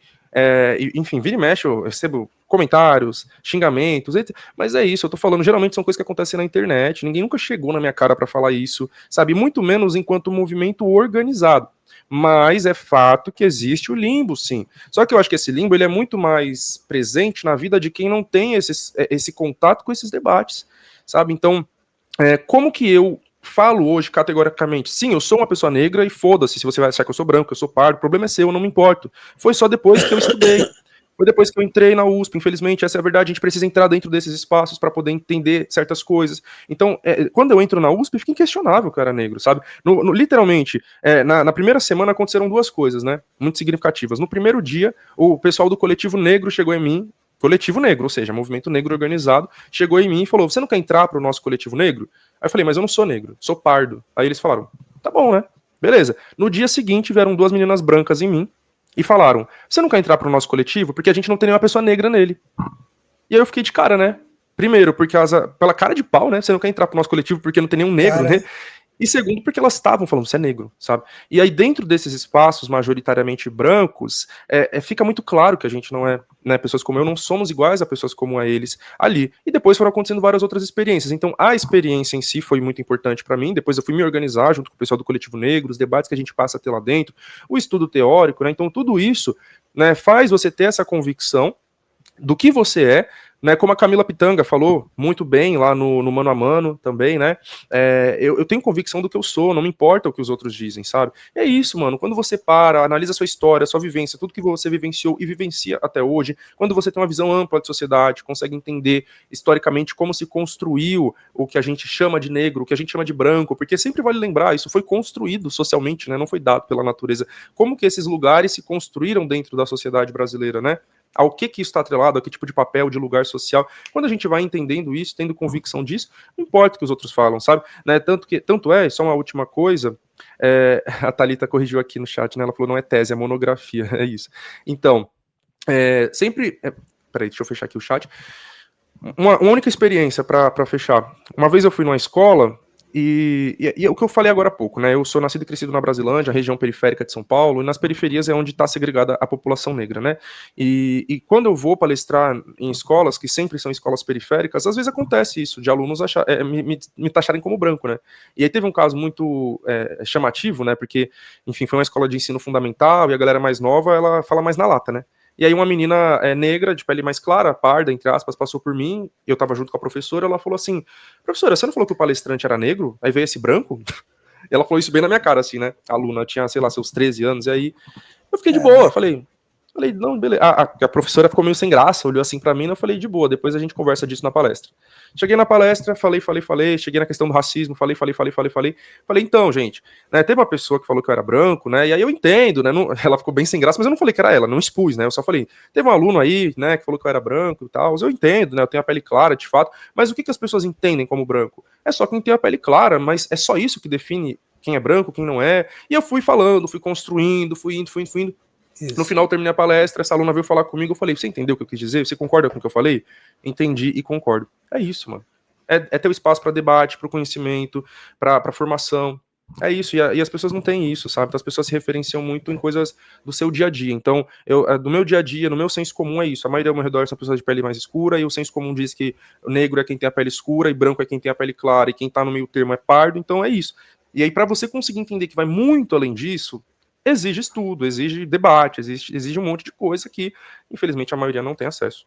Enfim, vira e mexe, eu recebo comentários, xingamentos, mas é isso, eu tô falando, geralmente são coisas que acontecem na internet, ninguém nunca chegou na minha cara para falar isso, sabe, muito menos enquanto movimento organizado, mas é fato que existe o limbo, sim, só que eu acho que esse limbo, ele é muito mais presente na vida de quem não tem esse contato com esses debates, sabe, então, como que eu falo hoje categoricamente, sim, eu sou uma pessoa negra e foda-se se você vai achar que eu sou branco, que eu sou pardo, o problema é seu, eu não me importo. Foi só depois que eu estudei, foi depois que eu entrei na USP, infelizmente, essa é a verdade, a gente precisa entrar dentro desses espaços para poder entender certas coisas. Então, quando eu entro na USP, fica inquestionável que eu era negro, sabe? Literalmente, na primeira semana aconteceram 2 coisas, né, muito significativas. No primeiro dia, o pessoal do Coletivo Negro chegou em mim, Coletivo Negro, ou seja, movimento negro organizado, chegou em mim e falou, você não quer entrar para o nosso Coletivo Negro? Aí eu falei, mas eu não sou negro, sou pardo. Aí eles falaram, tá bom, né? Beleza. No dia seguinte, vieram 2 meninas brancas em mim e falaram, você não quer entrar pro nosso coletivo? Porque a gente não tem nenhuma pessoa negra nele. E aí eu fiquei de cara, né? Primeiro, porque pela cara de pau, né? Você não quer entrar pro nosso coletivo porque não tem nenhum negro, né? E segundo, porque elas estavam falando, você é negro, sabe? E aí, dentro desses espaços majoritariamente brancos, fica muito claro que a gente não é, né, pessoas como eu, não somos iguais a pessoas como a eles ali. E depois foram acontecendo várias outras experiências. Então, a experiência em si foi muito importante para mim. Depois eu fui me organizar junto com o pessoal do Coletivo Negro, os debates que a gente passa a ter lá dentro, o estudo teórico, né? Então, tudo isso, né, faz você ter essa convicção do que você é, né, como a Camila Pitanga falou muito bem lá no Mano a Mano também, né, eu tenho convicção do que eu sou, não me importa o que os outros dizem, sabe? E é isso, mano, quando você analisa a sua história, a sua vivência, tudo que você vivenciou e vivencia até hoje, quando você tem uma visão ampla de sociedade, consegue entender historicamente como se construiu o que a gente chama de negro, o que a gente chama de branco, porque sempre vale lembrar, isso foi construído socialmente, né, não foi dado pela natureza, como que esses lugares se construíram dentro da sociedade brasileira, né? Ao que isso está atrelado, a que tipo de papel, de lugar social. Quando a gente vai entendendo isso, tendo convicção disso, não importa o que os outros falam, sabe? Né? Tanto é, só uma última coisa, a Thalita corrigiu aqui no chat, né? Ela falou, não é tese, é monografia, é isso. Então, sempre... peraí, deixa eu fechar aqui o chat. Uma única experiência para fechar. Uma vez eu fui numa escola, e o que eu falei agora há pouco, né? Eu sou nascido e crescido na Brasilândia, região periférica de São Paulo, e nas periferias é onde está segregada a população negra, né? E quando eu vou palestrar em escolas, que sempre são escolas periféricas, às vezes acontece isso, de alunos me taxarem como branco, né? E aí teve um caso muito chamativo, né? Porque, enfim, foi uma escola de ensino fundamental, e a galera mais nova, ela fala mais na lata, né? E aí uma menina negra, de pele mais clara, parda, entre aspas, passou por mim, eu tava junto com a professora, ela falou assim, professora, você não falou que o palestrante era negro? Aí veio esse branco? E ela falou isso bem na minha cara, assim, né? A aluna tinha, sei lá, seus 13 anos, e aí eu fiquei de boa, falei, não, beleza. A professora ficou meio sem graça, olhou assim pra mim, e eu falei, de boa, depois a gente conversa disso na palestra. Cheguei na palestra, falei, cheguei na questão do racismo, falei, então, gente, né, teve uma pessoa que falou que eu era branco, né, e aí eu entendo, né, ela ficou bem sem graça, mas eu não falei que era ela, não expus, né, eu só falei, teve um aluno aí, né, que falou que eu era branco e tal, eu entendo, né, eu tenho a pele clara, de fato, mas o que as pessoas entendem como branco? É só quem tem a pele clara, mas é só isso que define quem é branco, quem não é, e eu fui falando, fui construindo, fui indo. Isso. No final, terminei a palestra, essa aluna veio falar comigo, eu falei, você entendeu o que eu quis dizer? Você concorda com o que eu falei? Entendi e concordo. É isso, mano. É ter o espaço para debate, para o conhecimento, para formação. É isso, e as pessoas não têm isso, sabe? Então, as pessoas se referenciam muito em coisas do seu dia a dia. Então, do meu dia a dia, no meu senso comum é isso. A maioria ao meu redor são pessoas de pele mais escura, e o senso comum diz que o negro é quem tem a pele escura, e branco é quem tem a pele clara, e quem tá no meio termo é pardo, então é isso. E aí, para você conseguir entender que vai muito além disso, exige estudo, exige debate, exige um monte de coisa que, infelizmente, a maioria não tem acesso.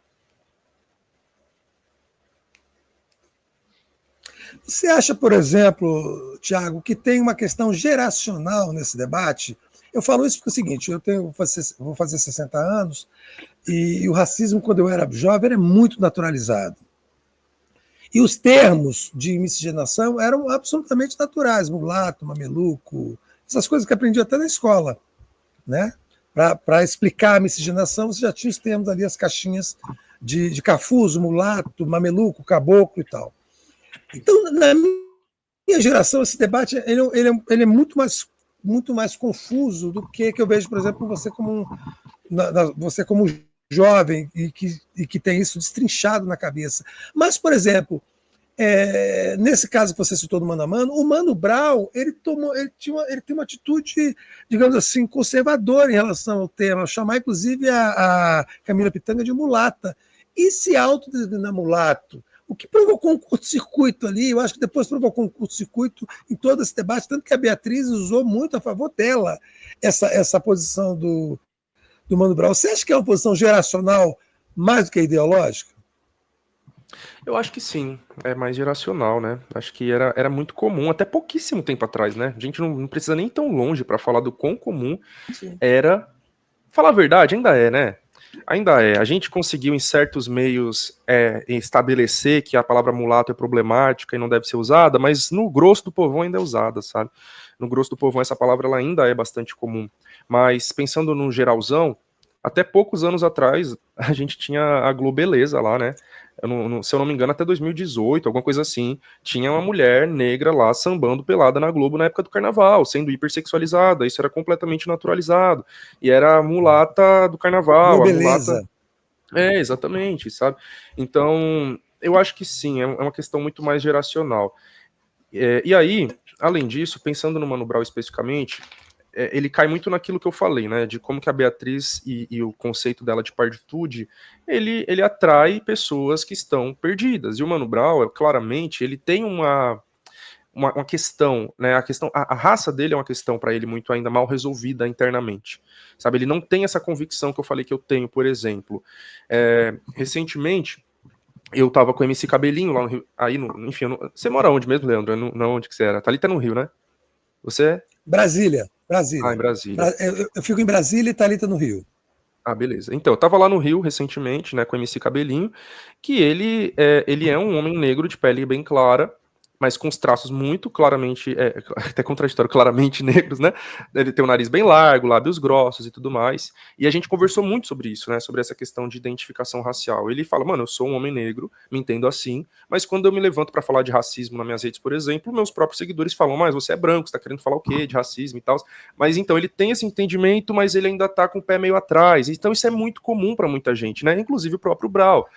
Você acha, por exemplo, Thiago, que tem uma questão geracional nesse debate? Eu falo isso porque é o seguinte, vou fazer 60 anos, E o racismo, quando eu era jovem, era muito naturalizado. E os termos de miscigenação eram absolutamente naturais, mulato, mameluco, essas coisas que aprendi até na escola, né? Para explicar a miscigenação, você já tinha os termos ali, as caixinhas de cafuso, mulato, mameluco, caboclo e tal. Então, na minha geração, esse debate ele é muito mais confuso do que eu vejo, por exemplo, você como jovem e que tem isso destrinchado na cabeça. Mas, por exemplo, nesse caso que você citou do Mano a Mano, o Mano Brown ele tem uma atitude, digamos assim, conservadora em relação ao tema, chamar inclusive a Camila Pitanga de mulata e se autodenominar mulato, o que provocou um curto-circuito ali. Eu acho que depois provocou um curto-circuito em todo esse debate, tanto que a Beatriz usou muito a favor dela essa posição do Mano Brown. Você acha que é uma posição geracional mais do que ideológica? Eu acho que sim, é mais geracional, né? Acho que era muito comum, até pouquíssimo tempo atrás, né? A gente não precisa nem ir tão longe para falar do quão comum era. Falar a verdade, ainda é, né? Ainda é. A gente conseguiu, em certos meios, estabelecer que a palavra mulato é problemática e não deve ser usada, mas no grosso do povão ainda é usada, sabe? No grosso do povão, essa palavra ela ainda é bastante comum. Mas, pensando no geralzão, até poucos anos atrás, a gente tinha a Globeleza lá, né? Se eu não me engano, até 2018, alguma coisa assim, tinha uma mulher negra lá sambando pelada na Globo na época do carnaval, sendo hipersexualizada. Isso era completamente naturalizado. E era a mulata do carnaval, a mulata. Exatamente, sabe? Então, eu acho que sim, é uma questão muito mais geracional. E aí, além disso, pensando no Mano Brown especificamente, ele cai muito naquilo que eu falei, né, de como que a Beatriz e o conceito dela de parditude, ele atrai pessoas que estão perdidas, e o Mano Brown, claramente, ele tem uma questão, né, a raça dele é uma questão para ele muito ainda mal resolvida internamente, sabe, ele não tem essa convicção que eu falei que eu tenho, por exemplo, recentemente, eu tava com o MC Cabelinho lá no Rio, enfim, você mora onde mesmo, Leandro? Não, onde que você era? Thalita no Rio, né? Você? Brasília. Em Brasília. Eu fico em Brasília e Thalita no Rio. Beleza. Então, eu tava lá no Rio recentemente, né, com o MC Cabelinho, que ele é um homem negro de pele bem clara, mas com os traços muito claramente, até contraditório, claramente negros, né? Ele tem o nariz bem largo, lábios grossos e tudo mais. E a gente conversou muito sobre isso, né? Sobre essa questão de identificação racial. Ele fala, mano, eu sou um homem negro, me entendo assim, mas quando eu me levanto para falar de racismo nas minhas redes, por exemplo, meus próprios seguidores falam, mas você é branco, você tá querendo falar o quê? De racismo e tal. Mas então ele tem esse entendimento, mas ele ainda tá com o pé meio atrás. Então isso é muito comum para muita gente, né? Inclusive o próprio Brau.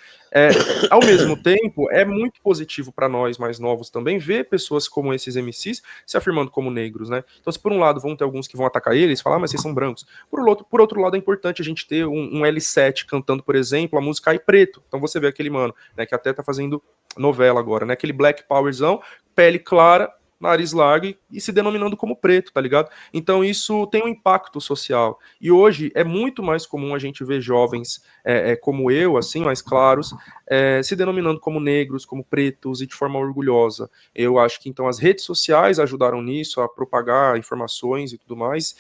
Ao mesmo tempo, é muito positivo para nós mais novos também ver pessoas como esses MCs se afirmando como negros, né? Então, se por um lado vão ter alguns que vão atacar eles, falar, mas vocês são brancos. Por outro lado, é importante a gente ter um L7 cantando, por exemplo, a música Ai Preto. Então você vê aquele mano, né, que até tá fazendo novela agora, né? Aquele Black Powerzão, pele clara, nariz largo e se denominando como preto, tá ligado? Então isso tem um impacto social. E hoje é muito mais comum a gente ver jovens como eu, assim, mais claros, se denominando como negros, como pretos e de forma orgulhosa. Eu acho que então as redes sociais ajudaram nisso, a propagar informações e tudo mais.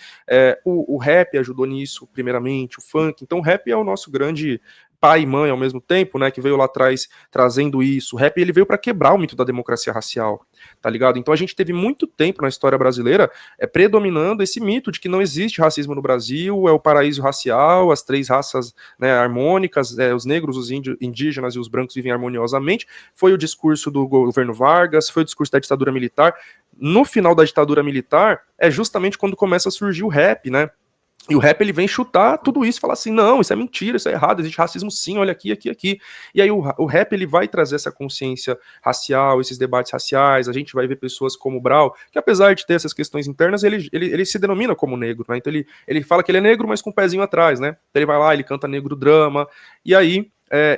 O rap ajudou nisso, primeiramente, o funk. Então o rap é o nosso grande pai e mãe ao mesmo tempo, né, que veio lá atrás trazendo isso. O rap ele veio para quebrar o mito da democracia racial, tá ligado? Então a gente teve muito tempo na história brasileira predominando esse mito de que não existe racismo no Brasil, é o paraíso racial, as três raças, né, harmônicas, os negros, os indígenas e os brancos vivem harmoniosamente. Foi o discurso do governo Vargas, foi o discurso da ditadura militar. No final da ditadura militar é justamente quando começa a surgir o rap, né? E o rap ele vem chutar tudo isso e falar assim, não, isso é mentira, isso é errado, existe racismo sim, olha aqui, aqui, aqui. E aí o rap ele vai trazer essa consciência racial, esses debates raciais, a gente vai ver pessoas como o Brau, que apesar de ter essas questões internas, ele se denomina como negro, né? Então ele fala que ele é negro, mas com o pezinho atrás, né? Então ele vai lá, ele canta negro drama, e aí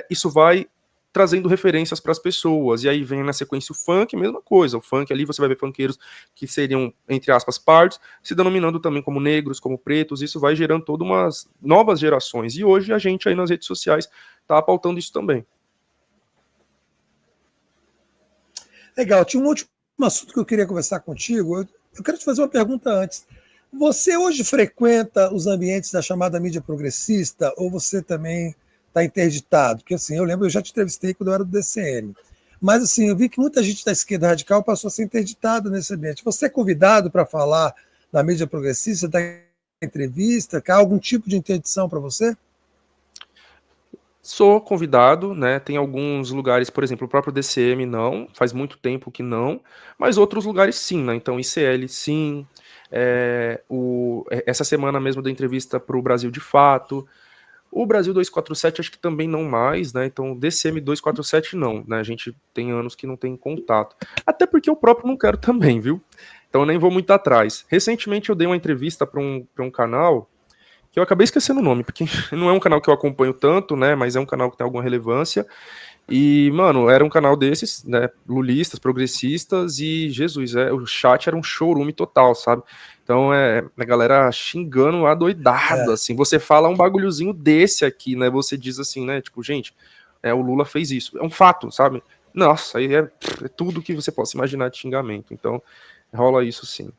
isso vai trazendo referências para as pessoas, e aí vem na sequência o funk, mesma coisa, o funk ali você vai ver funkeiros que seriam, entre aspas, pardos, se denominando também como negros, como pretos, isso vai gerando todas umas novas gerações, e hoje a gente aí nas redes sociais está pautando isso também. Legal, tinha um último assunto que eu queria conversar contigo, eu quero te fazer uma pergunta antes. Você hoje frequenta os ambientes da chamada mídia progressista ou você também está interditado? Porque assim, eu lembro, eu já te entrevistei quando eu era do DCM. Mas assim, eu vi que muita gente da esquerda radical passou a ser interditada nesse ambiente. Você é convidado para falar na mídia progressista, da entrevista? Há algum tipo de interdição para você? Sou convidado, né? Tem alguns lugares, por exemplo, o próprio DCM não, faz muito tempo que não, mas outros lugares sim, né? Então, ICL sim, essa semana mesmo da entrevista para o Brasil de Fato, o Brasil 247 acho que também não mais, né? Então, DCM 247 não, né? A gente tem anos que não tem contato. Até porque eu próprio não quero também, viu? Então, eu nem vou muito atrás. Recentemente eu dei uma entrevista para um canal que eu acabei esquecendo o nome, porque não é um canal que eu acompanho tanto, né, mas é um canal que tem alguma relevância, e, mano, era um canal desses, né, lulistas, progressistas, e, Jesus, o chat era um showroom total, sabe? Então, a galera xingando adoidado, assim, você fala um bagulhozinho desse aqui, né, você diz assim, né, tipo, gente, o Lula fez isso, é um fato, sabe? Nossa, aí é tudo que você possa imaginar de xingamento, então, rola isso sim.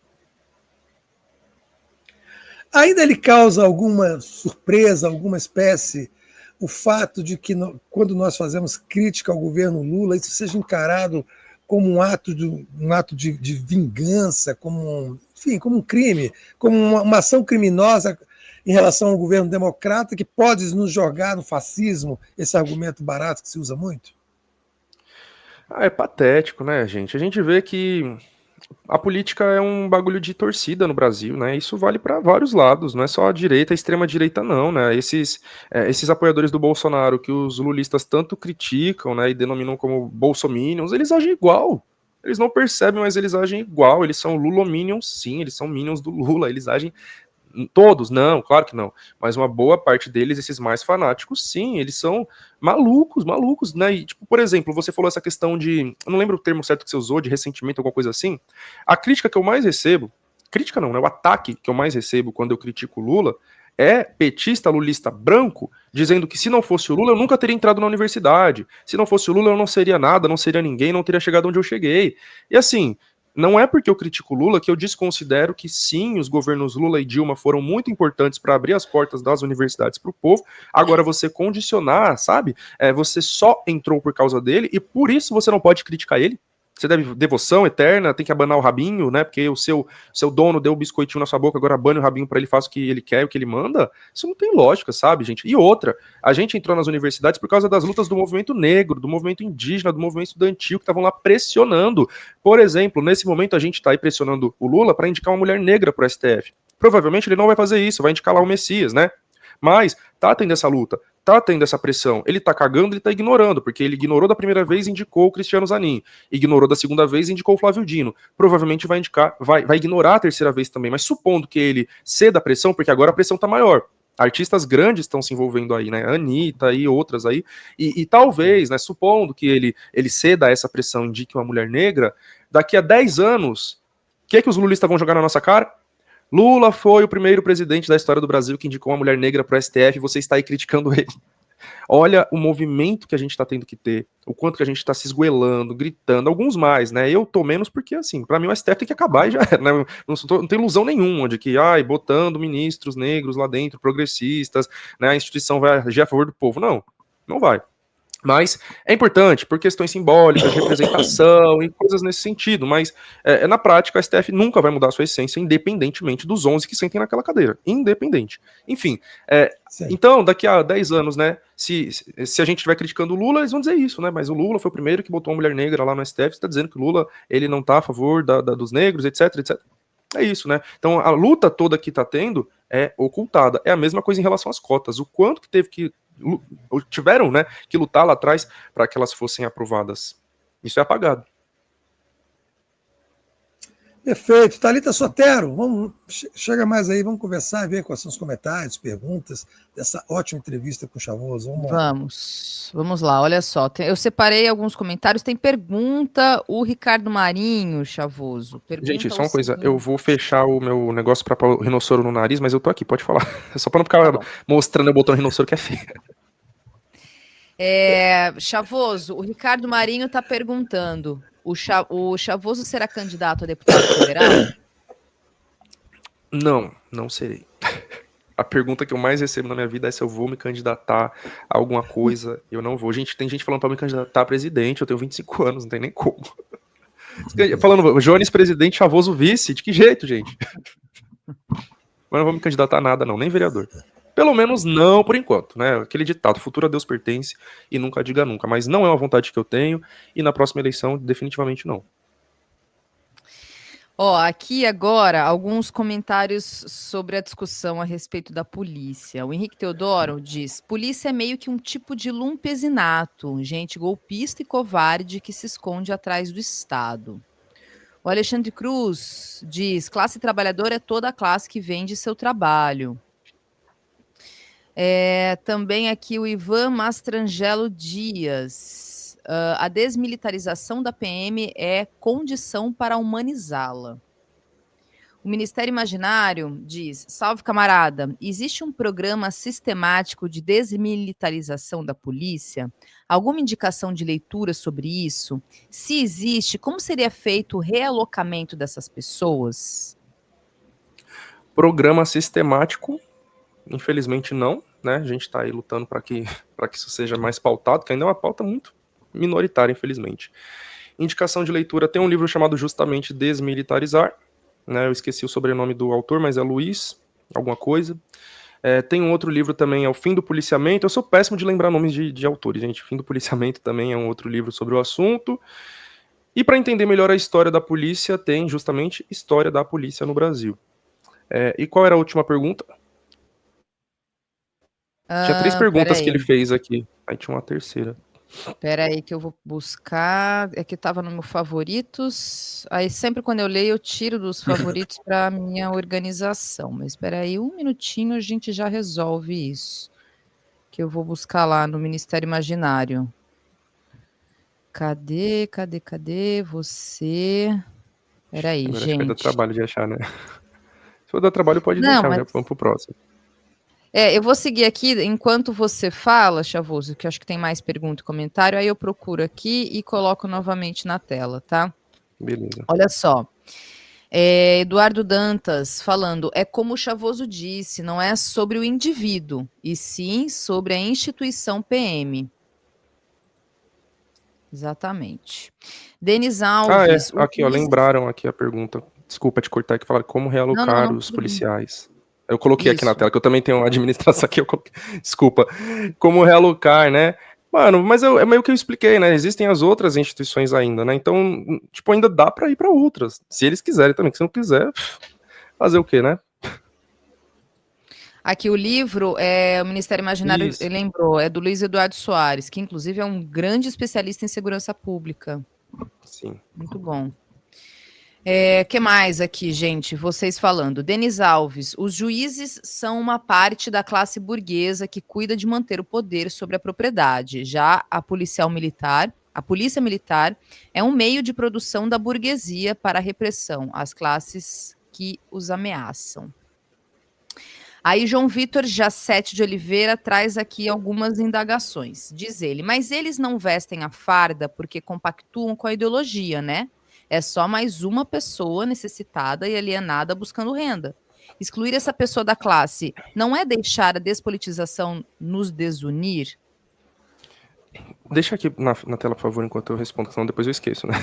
Ainda lhe causa alguma surpresa, alguma espécie, o fato de que, quando nós fazemos crítica ao governo Lula, isso seja encarado como um ato de vingança, enfim, como um crime, como uma ação criminosa em relação ao governo democrata, que pode nos jogar no fascismo, esse argumento barato que se usa muito? É patético, né, gente? A gente vê que a política é um bagulho de torcida no Brasil, né? Isso vale para vários lados, não é só a direita, a extrema direita não, né? Esses apoiadores do Bolsonaro que os lulistas tanto criticam, né, e denominam como bolsominions, eles agem igual. Eles não percebem, mas eles agem igual. Eles são lulominions, sim, eles são minions do Lula, eles agem. Todos, não, claro que não. Mas uma boa parte deles, esses mais fanáticos, sim, eles são malucos, né? E, tipo, por exemplo, você falou essa questão de. Eu não lembro o termo certo que você usou, de ressentimento, alguma coisa assim. A crítica que eu mais recebo. Crítica não, né? O ataque que eu mais recebo quando eu critico o Lula é petista, lulista branco, dizendo que se não fosse o Lula, eu nunca teria entrado na universidade. Se não fosse o Lula, eu não seria nada, não seria ninguém, não teria chegado onde eu cheguei. E assim. Não é porque eu critico Lula que eu desconsidero que sim, os governos Lula e Dilma foram muito importantes para abrir as portas das universidades para o povo. Agora, você condicionar, sabe? Você só entrou por causa dele e por isso você não pode criticar ele. Você deve devoção eterna, tem que abanar o rabinho, né? Porque o seu dono deu o biscoitinho na sua boca, agora abane o rabinho para ele, faça o que ele quer, o que ele manda. Isso não tem lógica, sabe, gente? E outra, a gente entrou nas universidades por causa das lutas do movimento negro, do movimento indígena, do movimento estudantil, que estavam lá pressionando. Por exemplo, nesse momento a gente está aí pressionando o Lula para indicar uma mulher negra para o STF. Provavelmente ele não vai fazer isso, vai indicar lá o Messias, né? Mas tá tendo essa luta, tá tendo essa pressão. Ele tá cagando, ele tá ignorando, porque ele ignorou da primeira vez e indicou o Cristiano Zanin. Ignorou da segunda vez e indicou o Flávio Dino. Provavelmente vai ignorar a terceira vez também, mas supondo que ele ceda a pressão, porque agora a pressão tá maior. Artistas grandes estão se envolvendo aí, né? Anitta e outras aí. E talvez, né, supondo que ele ceda a essa pressão, indique uma mulher negra, daqui a 10 anos, o que os lulistas vão jogar na nossa cara? Lula foi o primeiro presidente da história do Brasil que indicou uma mulher negra para o STF e você está aí criticando ele. Olha o movimento que a gente está tendo que ter, o quanto que a gente está se esgoelando, gritando, alguns mais, né? Eu tô menos porque, assim, para mim o STF tem que acabar e já era, né? Não tem ilusão nenhuma de que, botando ministros negros lá dentro, progressistas, né? A instituição vai agir a favor do povo. Não, não vai. Mas é importante por questões simbólicas, de representação e coisas nesse sentido, mas na prática a STF nunca vai mudar a sua essência, independentemente dos 11 que sentem naquela cadeira, independente. Enfim, então daqui a 10 anos, né, se a gente estiver criticando o Lula, eles vão dizer isso, né, mas o Lula foi o primeiro que botou uma mulher negra lá no STF, está dizendo que o Lula ele não está a favor dos negros, etc, etc. É isso, né? Então a luta toda que está tendo é ocultada. É a mesma coisa em relação às cotas. O quanto que tiveram, né, que lutar lá atrás para que elas fossem aprovadas. Isso é apagado. Perfeito. Thalita Sotero, chega mais aí, vamos conversar e ver quais são os comentários, perguntas dessa ótima entrevista com o Chavoso. Vamos lá, olha só. Eu separei alguns comentários, tem pergunta, o Ricardo Marinho, Chavoso. Gente, só uma coisa, eu vou fechar o meu negócio para pôr o rinossoro no nariz, mas eu tô aqui, pode falar. Só para não ficar mostrando eu botando rinossoro que é feio. Chavoso, o Ricardo Marinho está perguntando, o Chavoso será candidato a deputado federal? Não serei. A pergunta que eu mais recebo na minha vida é se eu vou me candidatar a alguma coisa. Eu não vou. Gente, tem gente falando pra me candidatar a presidente. Eu tenho 25 anos, não tem nem como. Falando, Jones presidente, Chavoso vice. De que jeito, gente? Mas não vou me candidatar a nada, não. Nem vereador. Pelo menos não por enquanto, né? Aquele ditado, futuro a Deus pertence e nunca diga nunca. Mas não é uma vontade que eu tenho e na próxima eleição, definitivamente não. Ó, aqui agora alguns comentários sobre a discussão a respeito da polícia. O Henrique Teodoro diz: polícia é meio que um tipo de lumpesinato, gente golpista e covarde que se esconde atrás do Estado. O Alexandre Cruz diz: classe trabalhadora é toda a classe que vende seu trabalho. Também aqui o Ivan Mastrangelo Dias. A desmilitarização da PM é condição para humanizá-la. O Ministério Imaginário diz: salve camarada, existe um programa sistemático de desmilitarização da polícia? Alguma indicação de leitura sobre isso? Se existe, como seria feito o realocamento dessas pessoas? Programa sistemático, infelizmente não, né? A gente está aí lutando para que isso seja mais pautado, que ainda é uma pauta muito minoritária, infelizmente. Indicação de leitura, tem um livro chamado justamente Desmilitarizar, né? Eu esqueci o sobrenome do autor, mas é Luiz, alguma coisa. Tem um outro livro também, é O Fim do Policiamento. Eu sou péssimo de lembrar nomes de autores, gente. O Fim do Policiamento também é um outro livro sobre o assunto. E para entender melhor a história da polícia, tem justamente História da Polícia no Brasil. E qual era a última pergunta? Tinha 3 perguntas que ele fez aqui. Aí tinha uma terceira. Espera aí que eu vou buscar. É que estava no meu favoritos. Aí sempre quando eu leio, eu tiro dos favoritos para minha organização. Mas espera aí, um minutinho a gente já resolve isso. Que eu vou buscar lá no Ministério Imaginário. Cadê você? Espera aí, Agora gente. acho que vai dar trabalho de achar, né? Se for dar trabalho, pode Não, deixar, mas... já vamos pro próximo. eu vou seguir aqui enquanto você fala, Chavoso, que eu acho que tem mais pergunta e comentário, aí eu procuro aqui e coloco novamente na tela, tá? Beleza. Olha só. Eduardo Dantas falando, é como o Chavoso disse, não é sobre o indivíduo, e sim sobre a instituição PM. Exatamente. Denis Alves. Aqui, ó, lembraram aqui a pergunta. Desculpa te cortar, que falaram como realocar os policiais. Eu coloquei aqui na tela, que eu também tenho uma administração aqui, desculpa. Como realocar, né? Mano, mas é meio que eu expliquei, né? Existem as outras instituições ainda, né? Então, tipo, ainda dá pra ir pra outras. Se eles quiserem também, se não quiser, fazer o quê, né? Aqui o livro, o Ministério Imaginário lembrou, é do Luiz Eduardo Soares, que inclusive é um grande especialista em segurança pública. Sim. Muito bom. Que mais aqui, gente? Vocês falando. Denis Alves, os juízes são uma parte da classe burguesa que cuida de manter o poder sobre a propriedade. Já a polícia militar é um meio de produção da burguesia para a repressão às classes que os ameaçam. Aí João Vitor Jacete de Oliveira traz aqui algumas indagações. Diz ele, mas eles não vestem a farda porque compactuam com a ideologia, né? É só mais uma pessoa necessitada e alienada buscando renda. Excluir essa pessoa da classe não é deixar a despolitização nos desunir? Deixa aqui na tela, por favor, enquanto eu respondo, senão depois eu esqueço, né?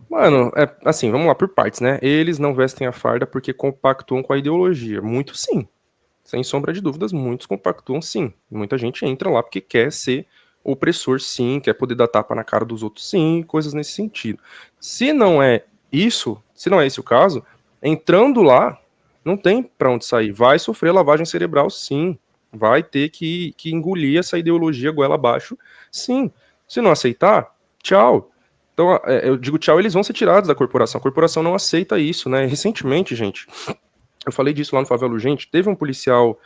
Mano, assim, vamos lá por partes, né? Eles não vestem a farda porque compactuam com a ideologia. Muitos sim. Sem sombra de dúvidas, muitos compactuam sim. Muita gente entra lá porque quer ser opressor sim, quer poder dar tapa na cara dos outros sim, coisas nesse sentido. Se não é isso, se não é esse o caso, entrando lá, não tem pra onde sair. Vai sofrer lavagem cerebral sim. Vai ter que engolir essa ideologia goela abaixo sim. Se não aceitar, tchau. Então, eu digo tchau, eles vão ser tirados da corporação. A corporação não aceita isso, né? Recentemente, gente, eu falei disso lá no Favela Urgente, teve um policial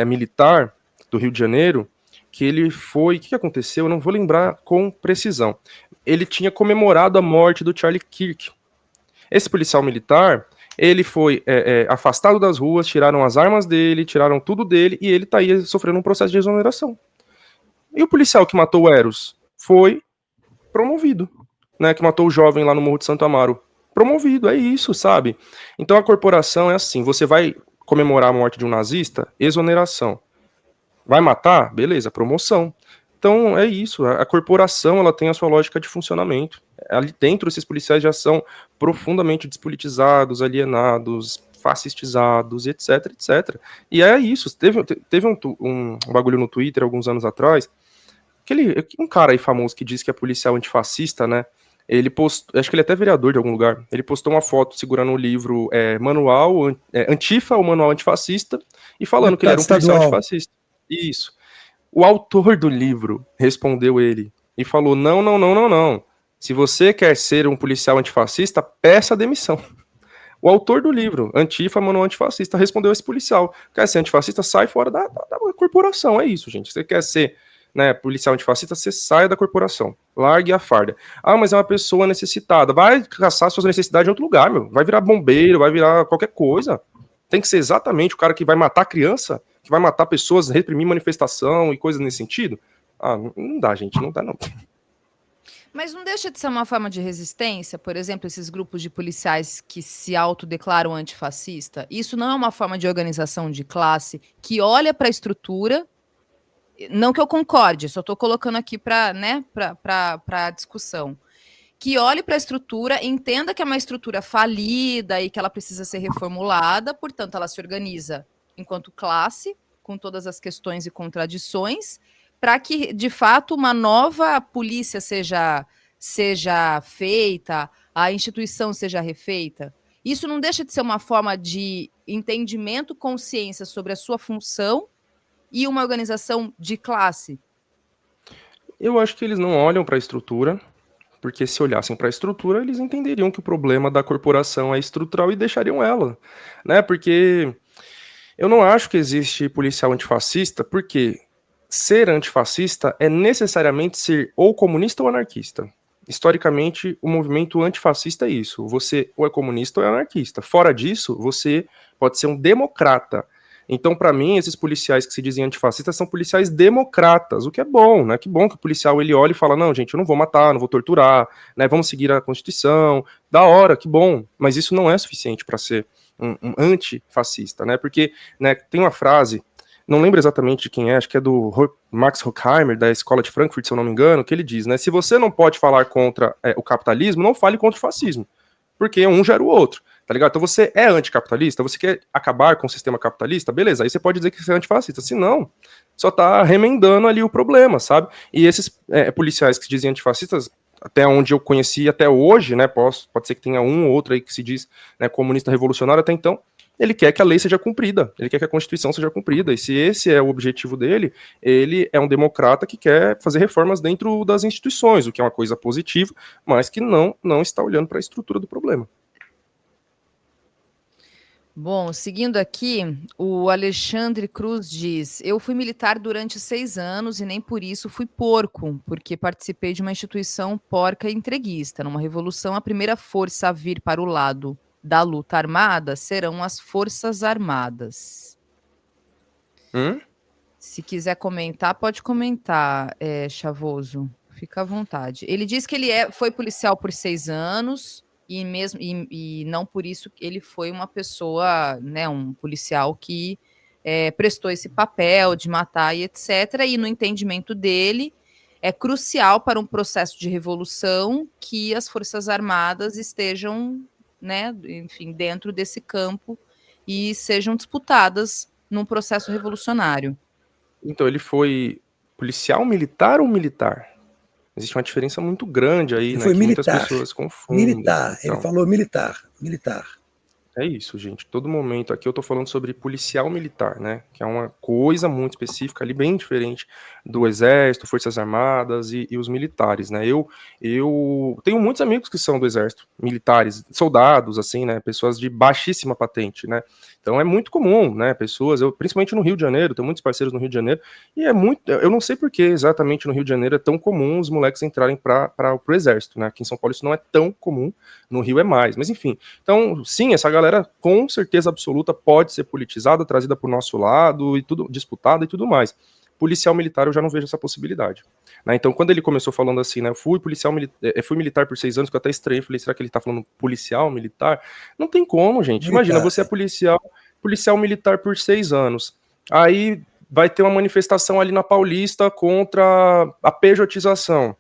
militar do Rio de Janeiro que ele foi... O que aconteceu? Eu não vou lembrar com precisão. Ele tinha comemorado a morte do Charlie Kirk. Esse policial militar, ele foi afastado das ruas, tiraram as armas dele, tiraram tudo dele, e ele tá aí sofrendo um processo de exoneração. E o policial que matou o Eros foi promovido, né, que matou o jovem lá no Morro de Santo Amaro. promovido, é isso, sabe? Então a corporação é assim, você vai comemorar a morte de um nazista, exoneração. Vai matar? Beleza, promoção. Então é isso, a corporação ela tem a sua lógica de funcionamento. Ali dentro esses policiais já são profundamente despolitizados, alienados, fascistizados, etc, etc. E é isso, teve um bagulho no Twitter alguns anos atrás, um cara aí famoso que diz que é policial antifascista, né? Ele postou, acho que ele é até vereador de algum lugar, ele postou uma foto segurando um livro Antifa, o manual antifascista, e falando que ele era um policial antifascista. Isso. O autor do livro respondeu ele e falou: não, não, não, não, não. Se você quer ser um policial antifascista, peça demissão. O autor do livro, Antifa, Manual Antifascista, respondeu a esse policial: quer ser antifascista, sai fora da corporação. É isso, gente. Você quer ser, né, policial antifascista, você saia da corporação. Largue a farda. Ah, mas é uma pessoa necessitada. Vai caçar suas necessidades em outro lugar, meu. Vai virar bombeiro, vai virar qualquer coisa. Tem que ser exatamente o cara que vai matar criança, que vai matar pessoas, reprimir manifestação e coisas nesse sentido. Ah, não dá, gente. Não dá, não. Mas não deixa de ser uma forma de resistência, por exemplo, esses grupos de policiais que se autodeclaram antifascista? Isso não é uma forma de organização de classe que olha para a estrutura? Não que eu concorde, só estou colocando aqui para, né, para discussão. Que olhe para a estrutura, entenda que é uma estrutura falida e que ela precisa ser reformulada, portanto, ela se organiza enquanto classe, com todas as questões e contradições, para que, de fato, uma nova polícia seja feita, a instituição seja refeita. Isso não deixa de ser uma forma de entendimento, consciência sobre a sua função e uma organização de classe. Eu acho que eles não olham para a estrutura, porque se olhassem para a estrutura, eles entenderiam que o problema da corporação é estrutural e deixariam ela, né? Porque eu não acho que existe policial antifascista, porque ser antifascista é necessariamente ser ou comunista ou anarquista. Historicamente, o movimento antifascista é isso. Você ou é comunista ou é anarquista. Fora disso, você pode ser um democrata. Então, para mim, esses policiais que se dizem antifascistas são policiais democratas, o que é bom, né? Que bom que o policial ele olha e fala: não, gente, eu não vou matar, não vou torturar, né? Vamos seguir a Constituição. Da hora, que bom. Mas isso não é suficiente para ser um antifascista, né? Porque, né, tem uma frase, não lembro exatamente de quem é, acho que é do Max Horkheimer, da Escola de Frankfurt, se eu não me engano, que ele diz, né? Se você não pode falar contra o capitalismo, não fale contra o fascismo, porque um gera o outro, tá ligado? Então você é anticapitalista, você quer acabar com o sistema capitalista, beleza, aí você pode dizer que você é antifascista, se não, só tá remendando ali o problema, sabe? E esses policiais que se dizem antifascistas, até onde eu conheci até hoje, né, pode ser que tenha um ou outro aí que se diz, né, comunista revolucionário até então, ele quer que a lei seja cumprida, ele quer que a Constituição seja cumprida, e se esse é o objetivo dele, ele é um democrata que quer fazer reformas dentro das instituições, o que é uma coisa positiva, mas que não está olhando para a estrutura do problema. Bom, seguindo aqui, o Alexandre Cruz diz: eu fui militar durante 6 anos e nem por isso fui porco, porque participei de uma instituição porca e entreguista. Numa revolução, a primeira força a vir para o lado da luta armada serão as Forças Armadas. Se quiser comentar, pode comentar, Chavoso. Fica à vontade. Ele diz que ele foi policial por 6 anos e não por isso ele foi uma pessoa, né, um policial que prestou esse papel de matar e etc. E no entendimento dele, é crucial para um processo de revolução que as Forças Armadas estejam, né, enfim, dentro desse campo e sejam disputadas num processo revolucionário. Então, ele foi policial militar ou militar? Existe uma diferença muito grande aí, né? Foi que militar. Muitas pessoas confundem. Militar, então, ele falou militar. É isso, gente. Todo momento aqui eu tô falando sobre policial militar, né? Que é uma coisa muito específica ali, bem diferente do Exército, Forças Armadas e os militares, né? Eu tenho muitos amigos que são do Exército, militares, soldados, assim, né? Pessoas de baixíssima patente, né? Então é muito comum, né? Principalmente no Rio de Janeiro, tenho muitos parceiros no Rio de Janeiro, e eu não sei por que exatamente no Rio de Janeiro é tão comum os moleques entrarem para o Exército, né? Aqui em São Paulo isso não é tão comum, no Rio é mais, mas enfim. Então, sim, essa galera com certeza absoluta pode ser politizada, trazida para o nosso lado e tudo, disputada e tudo mais. Policial militar eu já não vejo essa possibilidade. Né? Então, quando ele começou falando assim, né, fui militar por 6 anos, que eu até estranhei, falei, será que ele tá falando policial militar? Não tem como, gente. Imagina, você é policial militar por 6 anos. Aí vai ter uma manifestação ali na Paulista contra a pejotização.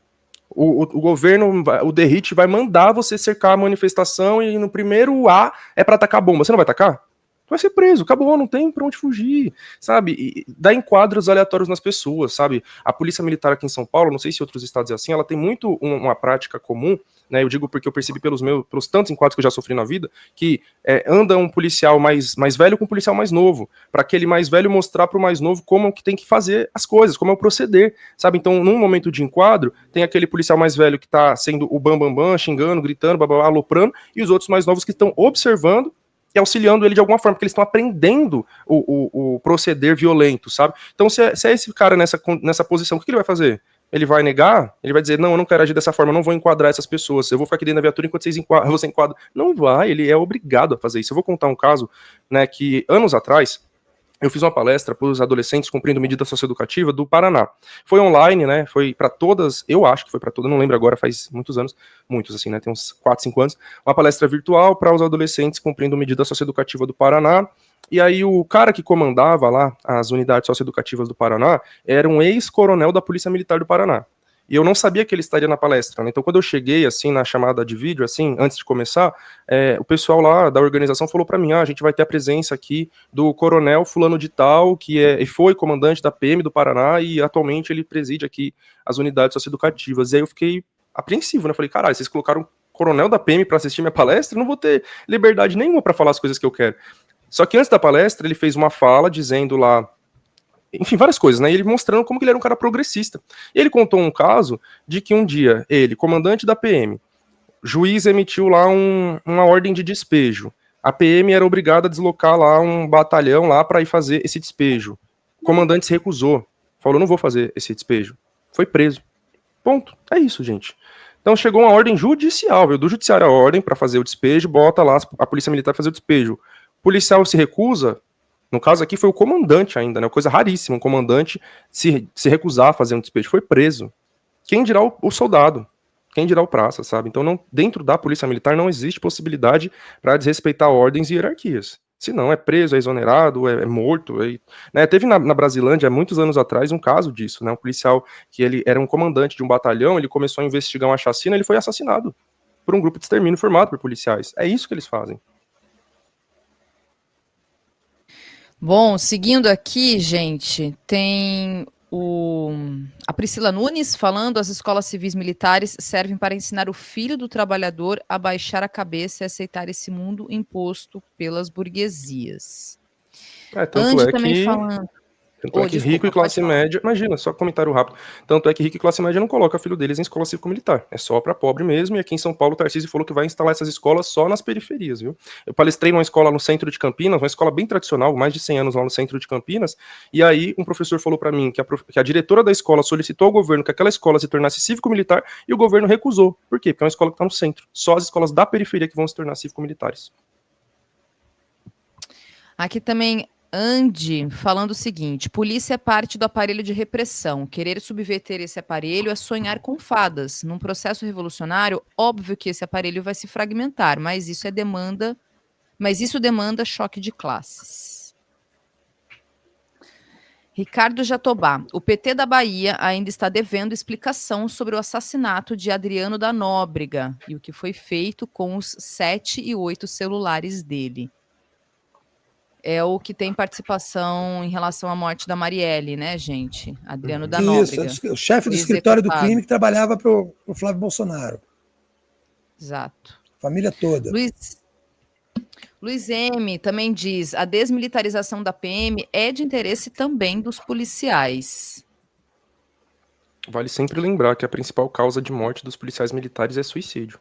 O governo, o DERIT vai mandar você cercar a manifestação e no primeiro A é pra atacar bomba. Você não vai atacar? Vai ser preso, acabou, não tem pra onde fugir, sabe? E dá enquadros aleatórios nas pessoas, sabe? A polícia militar aqui em São Paulo, não sei se outros estados é assim, ela tem muito uma prática comum, né? Eu digo porque eu percebi pelos tantos enquadros que eu já sofri na vida, que anda um policial mais velho com um policial mais novo, para aquele mais velho mostrar pro mais novo como é que tem que fazer as coisas, como é o proceder, sabe? Então, num momento de enquadro, tem aquele policial mais velho que tá sendo o bambambam, xingando, gritando, babá, aloprando, e os outros mais novos que estão observando e auxiliando ele de alguma forma, porque eles estão aprendendo o proceder violento, sabe? Então, se é esse cara nessa posição, o que ele vai fazer? Ele vai negar? Ele vai dizer, não, eu não quero agir dessa forma, eu não vou enquadrar essas pessoas, eu vou ficar aqui dentro da viatura enquanto você enquadra. Não vai, ele é obrigado a fazer isso. Eu vou contar um caso, né, que anos atrás, eu fiz uma palestra para os adolescentes cumprindo medida socioeducativa do Paraná. Foi online, né? Foi para todas, eu acho que foi para todas, não lembro agora, faz muitos anos, muitos assim, né? Tem uns 4, 5 anos. Uma palestra virtual para os adolescentes cumprindo medida socioeducativa do Paraná. E aí o cara que comandava lá as unidades socioeducativas do Paraná era um ex-coronel da Polícia Militar do Paraná. E eu não sabia que ele estaria na palestra, né? Então, quando eu cheguei, assim, na chamada de vídeo, assim, antes de começar, o pessoal lá da organização falou para mim, a gente vai ter a presença aqui do coronel fulano de tal, que foi comandante da PM do Paraná e atualmente ele preside aqui as unidades socioeducativas. E aí eu fiquei apreensivo, né? Falei, caralho, vocês colocaram o coronel da PM para assistir minha palestra? Eu não vou ter liberdade nenhuma para falar as coisas que eu quero. Só que antes da palestra, ele fez uma fala dizendo lá, enfim, várias coisas, né? E ele mostrando como que ele era um cara progressista. E ele contou um caso de que um dia ele, comandante da PM, juiz emitiu lá uma ordem de despejo. A PM era obrigada a deslocar lá um batalhão lá para ir fazer esse despejo. O comandante se recusou. Falou, não vou fazer esse despejo. Foi preso. Ponto. É isso, gente. Então chegou uma ordem judicial, viu? Do judiciário a ordem para fazer o despejo, bota lá a polícia militar fazer o despejo. O policial se recusa. No caso aqui foi o comandante ainda, né? Coisa raríssima, um comandante se recusar a fazer um despejo. Foi preso. Quem dirá o soldado? Quem dirá o praça, sabe? Então, dentro da polícia militar não existe possibilidade para desrespeitar ordens e hierarquias. Se não, é preso, é exonerado, é morto. Né? Teve na Brasilândia, há muitos anos atrás, um caso disso, né? Um policial que ele era um comandante de um batalhão, ele começou a investigar uma chacina, ele foi assassinado por um grupo de extermínio formado por policiais. É isso que eles fazem. Bom, seguindo aqui, gente, tem a Priscila Nunes falando: as escolas civis militares servem para ensinar o filho do trabalhador a baixar a cabeça e aceitar esse mundo imposto pelas burguesias. Tanto também falando. Tanto é que rico e classe média, imagina, só comentário rápido. Tanto é que rico e classe média não coloca filho deles em escola cívico-militar. É só para pobre mesmo. E aqui em São Paulo, o Tarcísio falou que vai instalar essas escolas só nas periferias, viu? Eu palestrei numa escola no centro de Campinas, uma escola bem tradicional, mais de 100 anos lá no centro de Campinas. E aí, um professor falou para mim que a diretora da escola solicitou ao governo que aquela escola se tornasse cívico-militar e o governo recusou. Por quê? Porque é uma escola que está no centro. Só as escolas da periferia que vão se tornar cívico-militares. Aqui também. Andy falando o seguinte: polícia é parte do aparelho de repressão. Querer subverter esse aparelho é sonhar com fadas. Num processo revolucionário, óbvio que esse aparelho vai se fragmentar, mas isso demanda choque de classes. Ricardo Jatobá: o PT da Bahia ainda está devendo explicação sobre o assassinato de Adriano da Nóbrega e o que foi feito com os 7 e 8 celulares dele. É o que tem participação em relação à morte da Marielle, né, gente? Adriano da Nóbrega. Isso, o chefe do escritório do crime que trabalhava para o Flávio Bolsonaro. Exato. Família toda. Luiz M. também diz: a desmilitarização da PM é de interesse também dos policiais. Vale sempre lembrar que a principal causa de morte dos policiais militares é suicídio.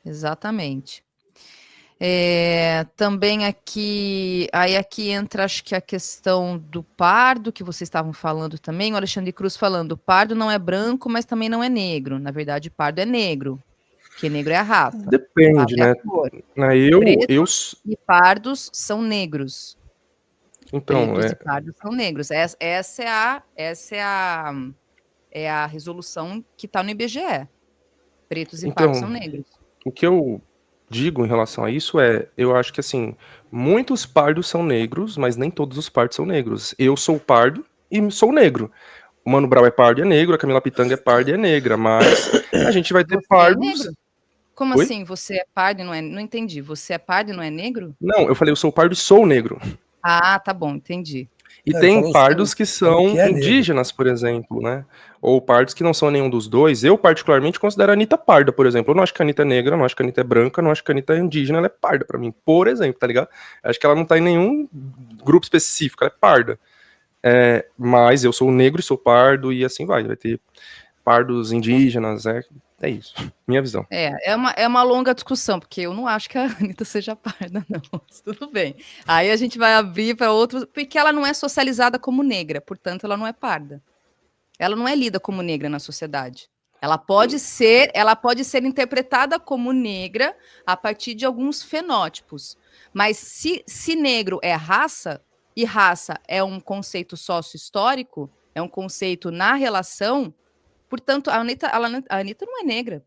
Exatamente. Também aqui entra, acho que a questão do pardo, que vocês estavam falando também, o Alexandre Cruz falando: pardo não é branco, mas também não é negro. Na verdade, pardo é negro, porque negro é a raça. Depende, né? Preto eu... e pardos são negros. Então, Pretos e pardos são negros. Essa é a resolução que está no IBGE. Pretos e pardos são então, negros. o que eu digo em relação a isso eu acho que assim, muitos pardos são negros, mas nem todos os pardos são negros. Eu sou pardo e sou negro. O Mano Brown é pardo e é negro, a Camila Pitanga é parda e é negra, mas a gente vai ter Você é pardos. negro? Como Oi? assim? Você é pardo e não é? Não entendi. Você é pardo e não é negro? Não, eu falei eu sou pardo e sou negro. Ah, tá bom, entendi. E Não, ele tem falou, pardos que falou que são é negro. indígenas, por exemplo, né? Ou pardos que não são nenhum dos dois. Eu, particularmente, considero a Anitta parda, por exemplo. Eu não acho que a Anitta é negra, eu não acho que a Anitta é branca, eu não acho que a Anitta é indígena, ela é parda pra mim, por exemplo, tá ligado? Acho que ela não tá em nenhum grupo específico, ela é parda. Mas eu sou negro e sou pardo, e assim vai ter pardos indígenas, é isso. Minha visão. É uma longa discussão, porque eu não acho que a Anitta seja parda, não. Mas tudo bem. Aí a gente vai abrir para outros, porque ela não é socializada como negra, portanto, ela não é parda. Ela não é lida como negra na sociedade. Ela pode ser interpretada como negra a partir de alguns fenótipos. Mas se negro é raça, e raça é um conceito sócio-histórico, é um conceito na relação, portanto, a Anitta não é negra.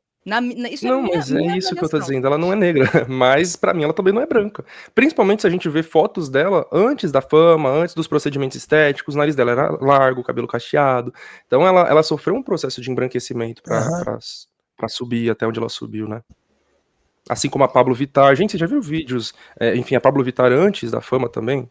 Isso é Não, mas é minha isso que eu tô avaliação. dizendo, ela não é negra, mas pra mim ela também não é branca. Principalmente se a gente vê fotos dela antes da fama, antes dos procedimentos estéticos, o nariz dela era largo, o cabelo cacheado. Então ela sofreu um processo de embranquecimento pra subir até onde ela subiu, né? Assim como a Pablo Vittar. Gente, você já viu vídeos? Enfim, a Pablo Vittar antes da fama também?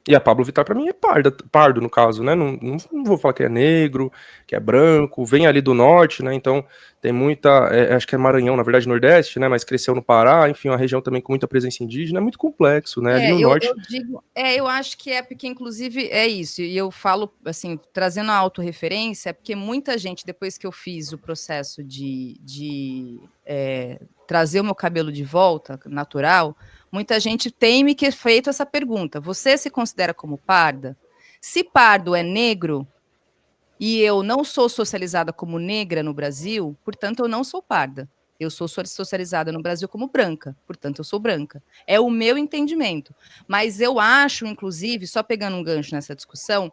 E a Pablo Vittar, pra mim, é pardo, no caso, né? Não vou falar que é negro, que é branco, vem ali do norte, né? Então tem muita. Acho que é Maranhão, na verdade, Nordeste, né? Mas cresceu no Pará, enfim, uma região também com muita presença indígena, é muito complexo, né? Ali no norte. Eu acho que é porque, inclusive, é isso, e eu falo, assim, trazendo a autorreferência, é porque muita gente, depois que eu fiz o processo de trazer o meu cabelo de volta, natural, muita gente tem me feito essa pergunta: você se considera como parda? Se pardo é negro e eu não sou socializada como negra no Brasil, portanto, eu não sou parda. Eu sou socializada no Brasil como branca, portanto, eu sou branca. É o meu entendimento. Mas eu acho, inclusive, só pegando um gancho nessa discussão,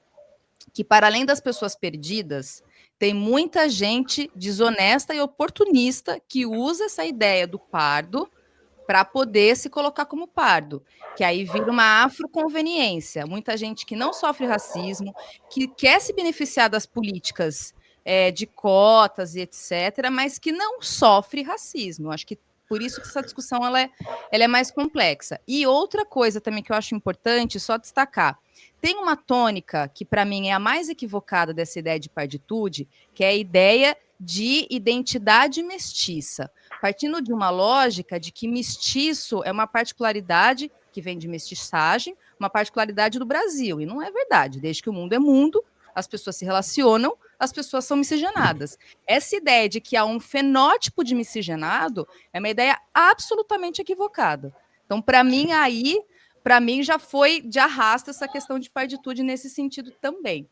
que para além das pessoas perdidas, tem muita gente desonesta e oportunista que usa essa ideia do pardo para poder se colocar como pardo, que aí vira uma afroconveniência. Muita gente que não sofre racismo, que quer se beneficiar das políticas de cotas e etc., mas que não sofre racismo. Acho que por isso que essa discussão ela é mais complexa. E outra coisa também que eu acho importante só destacar, tem uma tônica que para mim é a mais equivocada dessa ideia de parditude, que é a ideia de identidade mestiça, partindo de uma lógica de que mestiço é uma particularidade que vem de mestiçagem, uma particularidade do Brasil, e não é verdade. Desde que o mundo é mundo, as pessoas se relacionam, as pessoas são miscigenadas. Essa ideia de que há um fenótipo de miscigenado é uma ideia absolutamente equivocada. Então, para mim, já foi de arrasta essa questão de parditude nesse sentido também,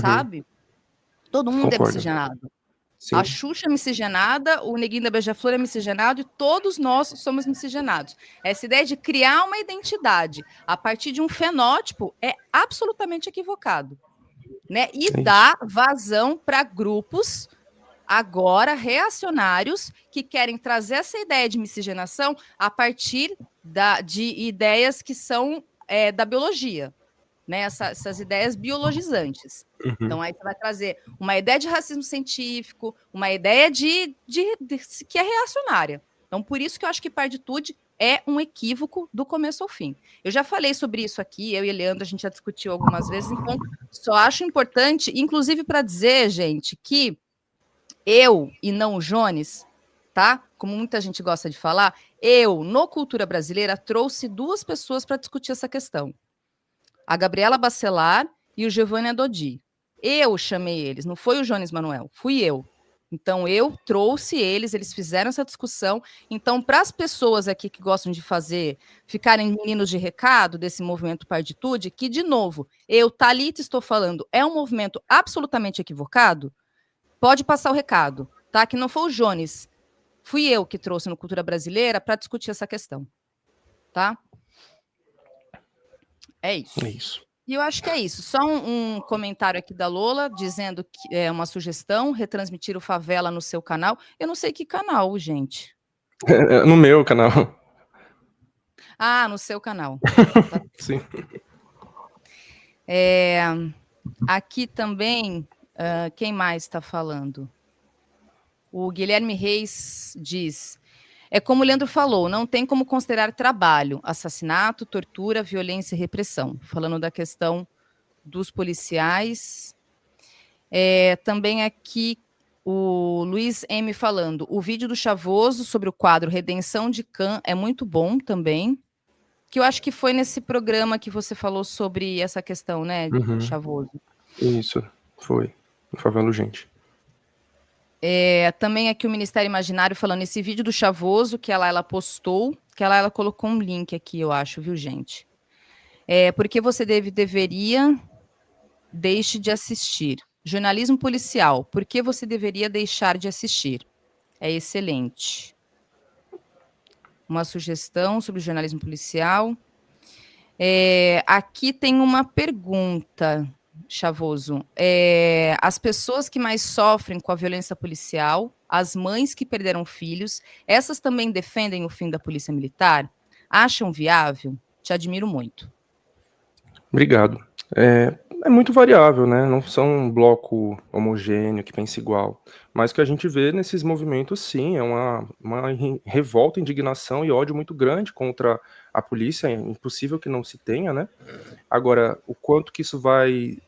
sabe? Todo mundo é Concordo. miscigenado. Sim. A Xuxa é miscigenada, o Neguinho da Beija-Flor é miscigenado e todos nós somos miscigenados. Essa ideia de criar uma identidade a partir de um fenótipo é absolutamente equivocado, né? E dá vazão para grupos agora reacionários que querem trazer essa ideia de miscigenação a partir de ideias que são da biologia, né? Essas ideias biologizantes. Então, aí você vai trazer uma ideia de racismo científico, uma ideia de que é reacionária. Então, por isso que eu acho que parditude é um equívoco do começo ao fim. Eu já falei sobre isso aqui, eu e Leandro, a gente já discutiu algumas vezes, então só acho importante, inclusive para dizer, gente, que eu e não o Jones, tá? Como muita gente gosta de falar, eu, no Cultura Brasileira, trouxe duas pessoas para discutir essa questão. A Gabriela Bacelar e o Giovanni Adodi. Eu chamei eles, não foi o Jones Manuel, fui eu. Então, eu trouxe eles fizeram essa discussão. Então, para as pessoas aqui que gostam de ficarem meninos de recado desse movimento Parditude, que, de novo, eu, Thalita, estou falando, é um movimento absolutamente equivocado, pode passar o recado, tá? Que não foi o Jones, fui eu que trouxe no Cultura Brasileira para discutir essa questão, tá? É isso. É isso. E eu acho que é isso. Só um comentário aqui da Lola, dizendo que é uma sugestão, retransmitir o Favela no seu canal. Eu não sei que canal, gente. No meu canal. Ah, no seu canal. Tá. Sim. Aqui também, quem mais está falando? O Guilherme Reis diz: é como o Leandro falou, não tem como considerar trabalho, assassinato, tortura, violência e repressão. Falando da questão dos policiais. Também aqui o Luiz M falando: o vídeo do Chavoso sobre o quadro Redenção de Khan é muito bom também. Que eu acho que foi nesse programa que você falou sobre essa questão, né, Chavoso? Isso, foi. No Favela Urgente. Também aqui o Ministério Imaginário falando esse vídeo do Chavoso que ela postou, que ela colocou um link aqui, eu acho, viu, gente? Porque você deveria deixe de assistir. Jornalismo policial, por que você deveria deixar de assistir? É excelente. Uma sugestão sobre jornalismo policial. Aqui tem uma pergunta, Chavoso. As pessoas que mais sofrem com a violência policial, as mães que perderam filhos, essas também defendem o fim da polícia militar? Acham viável? Te admiro muito. Obrigado. É muito variável, né? Não são um bloco homogêneo que pensa igual. Mas o que a gente vê nesses movimentos, sim, é uma revolta, indignação e ódio muito grande contra a polícia. É impossível que não se tenha, né? Agora, o quanto que isso vai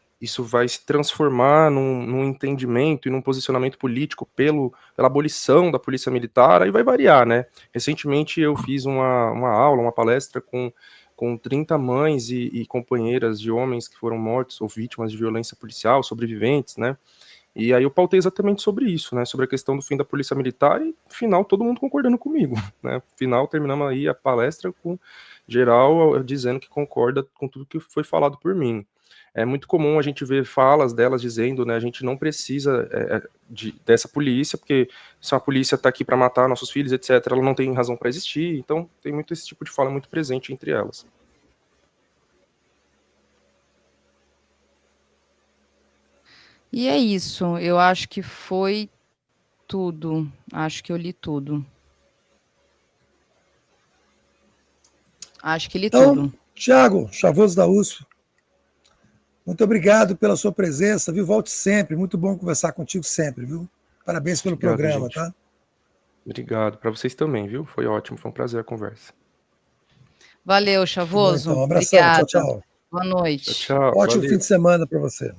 se transformar num entendimento e num posicionamento político pela abolição da polícia militar, aí vai variar, né? Recentemente eu fiz uma aula, uma palestra com 30 mães e companheiras de homens que foram mortos ou vítimas de violência policial, sobreviventes, né? E aí eu pautei exatamente sobre isso, né? Sobre a questão do fim da polícia militar e, no final, todo mundo concordando comigo, né? No final, terminamos aí a palestra com geral dizendo que concorda com tudo que foi falado por mim. É muito comum a gente ver falas delas dizendo, né, a gente não precisa dessa polícia, porque se a polícia está aqui para matar nossos filhos, etc., ela não tem razão para existir. Então, tem muito esse tipo de fala muito presente entre elas. E é isso, eu acho que foi tudo. Acho que eu li tudo. Acho que li tudo. Thiago, Chavoso da USP, muito obrigado pela sua presença, viu? Volte sempre, muito bom conversar contigo sempre, viu? Parabéns pelo programa, gente. Tá? Obrigado, para vocês também, viu? Foi ótimo, foi um prazer a conversa. Valeu, Chavoso. Bom, então, um abração, obrigada. tchau, tchau. Boa noite. Tchau, Ótimo valeu. fim de semana para você.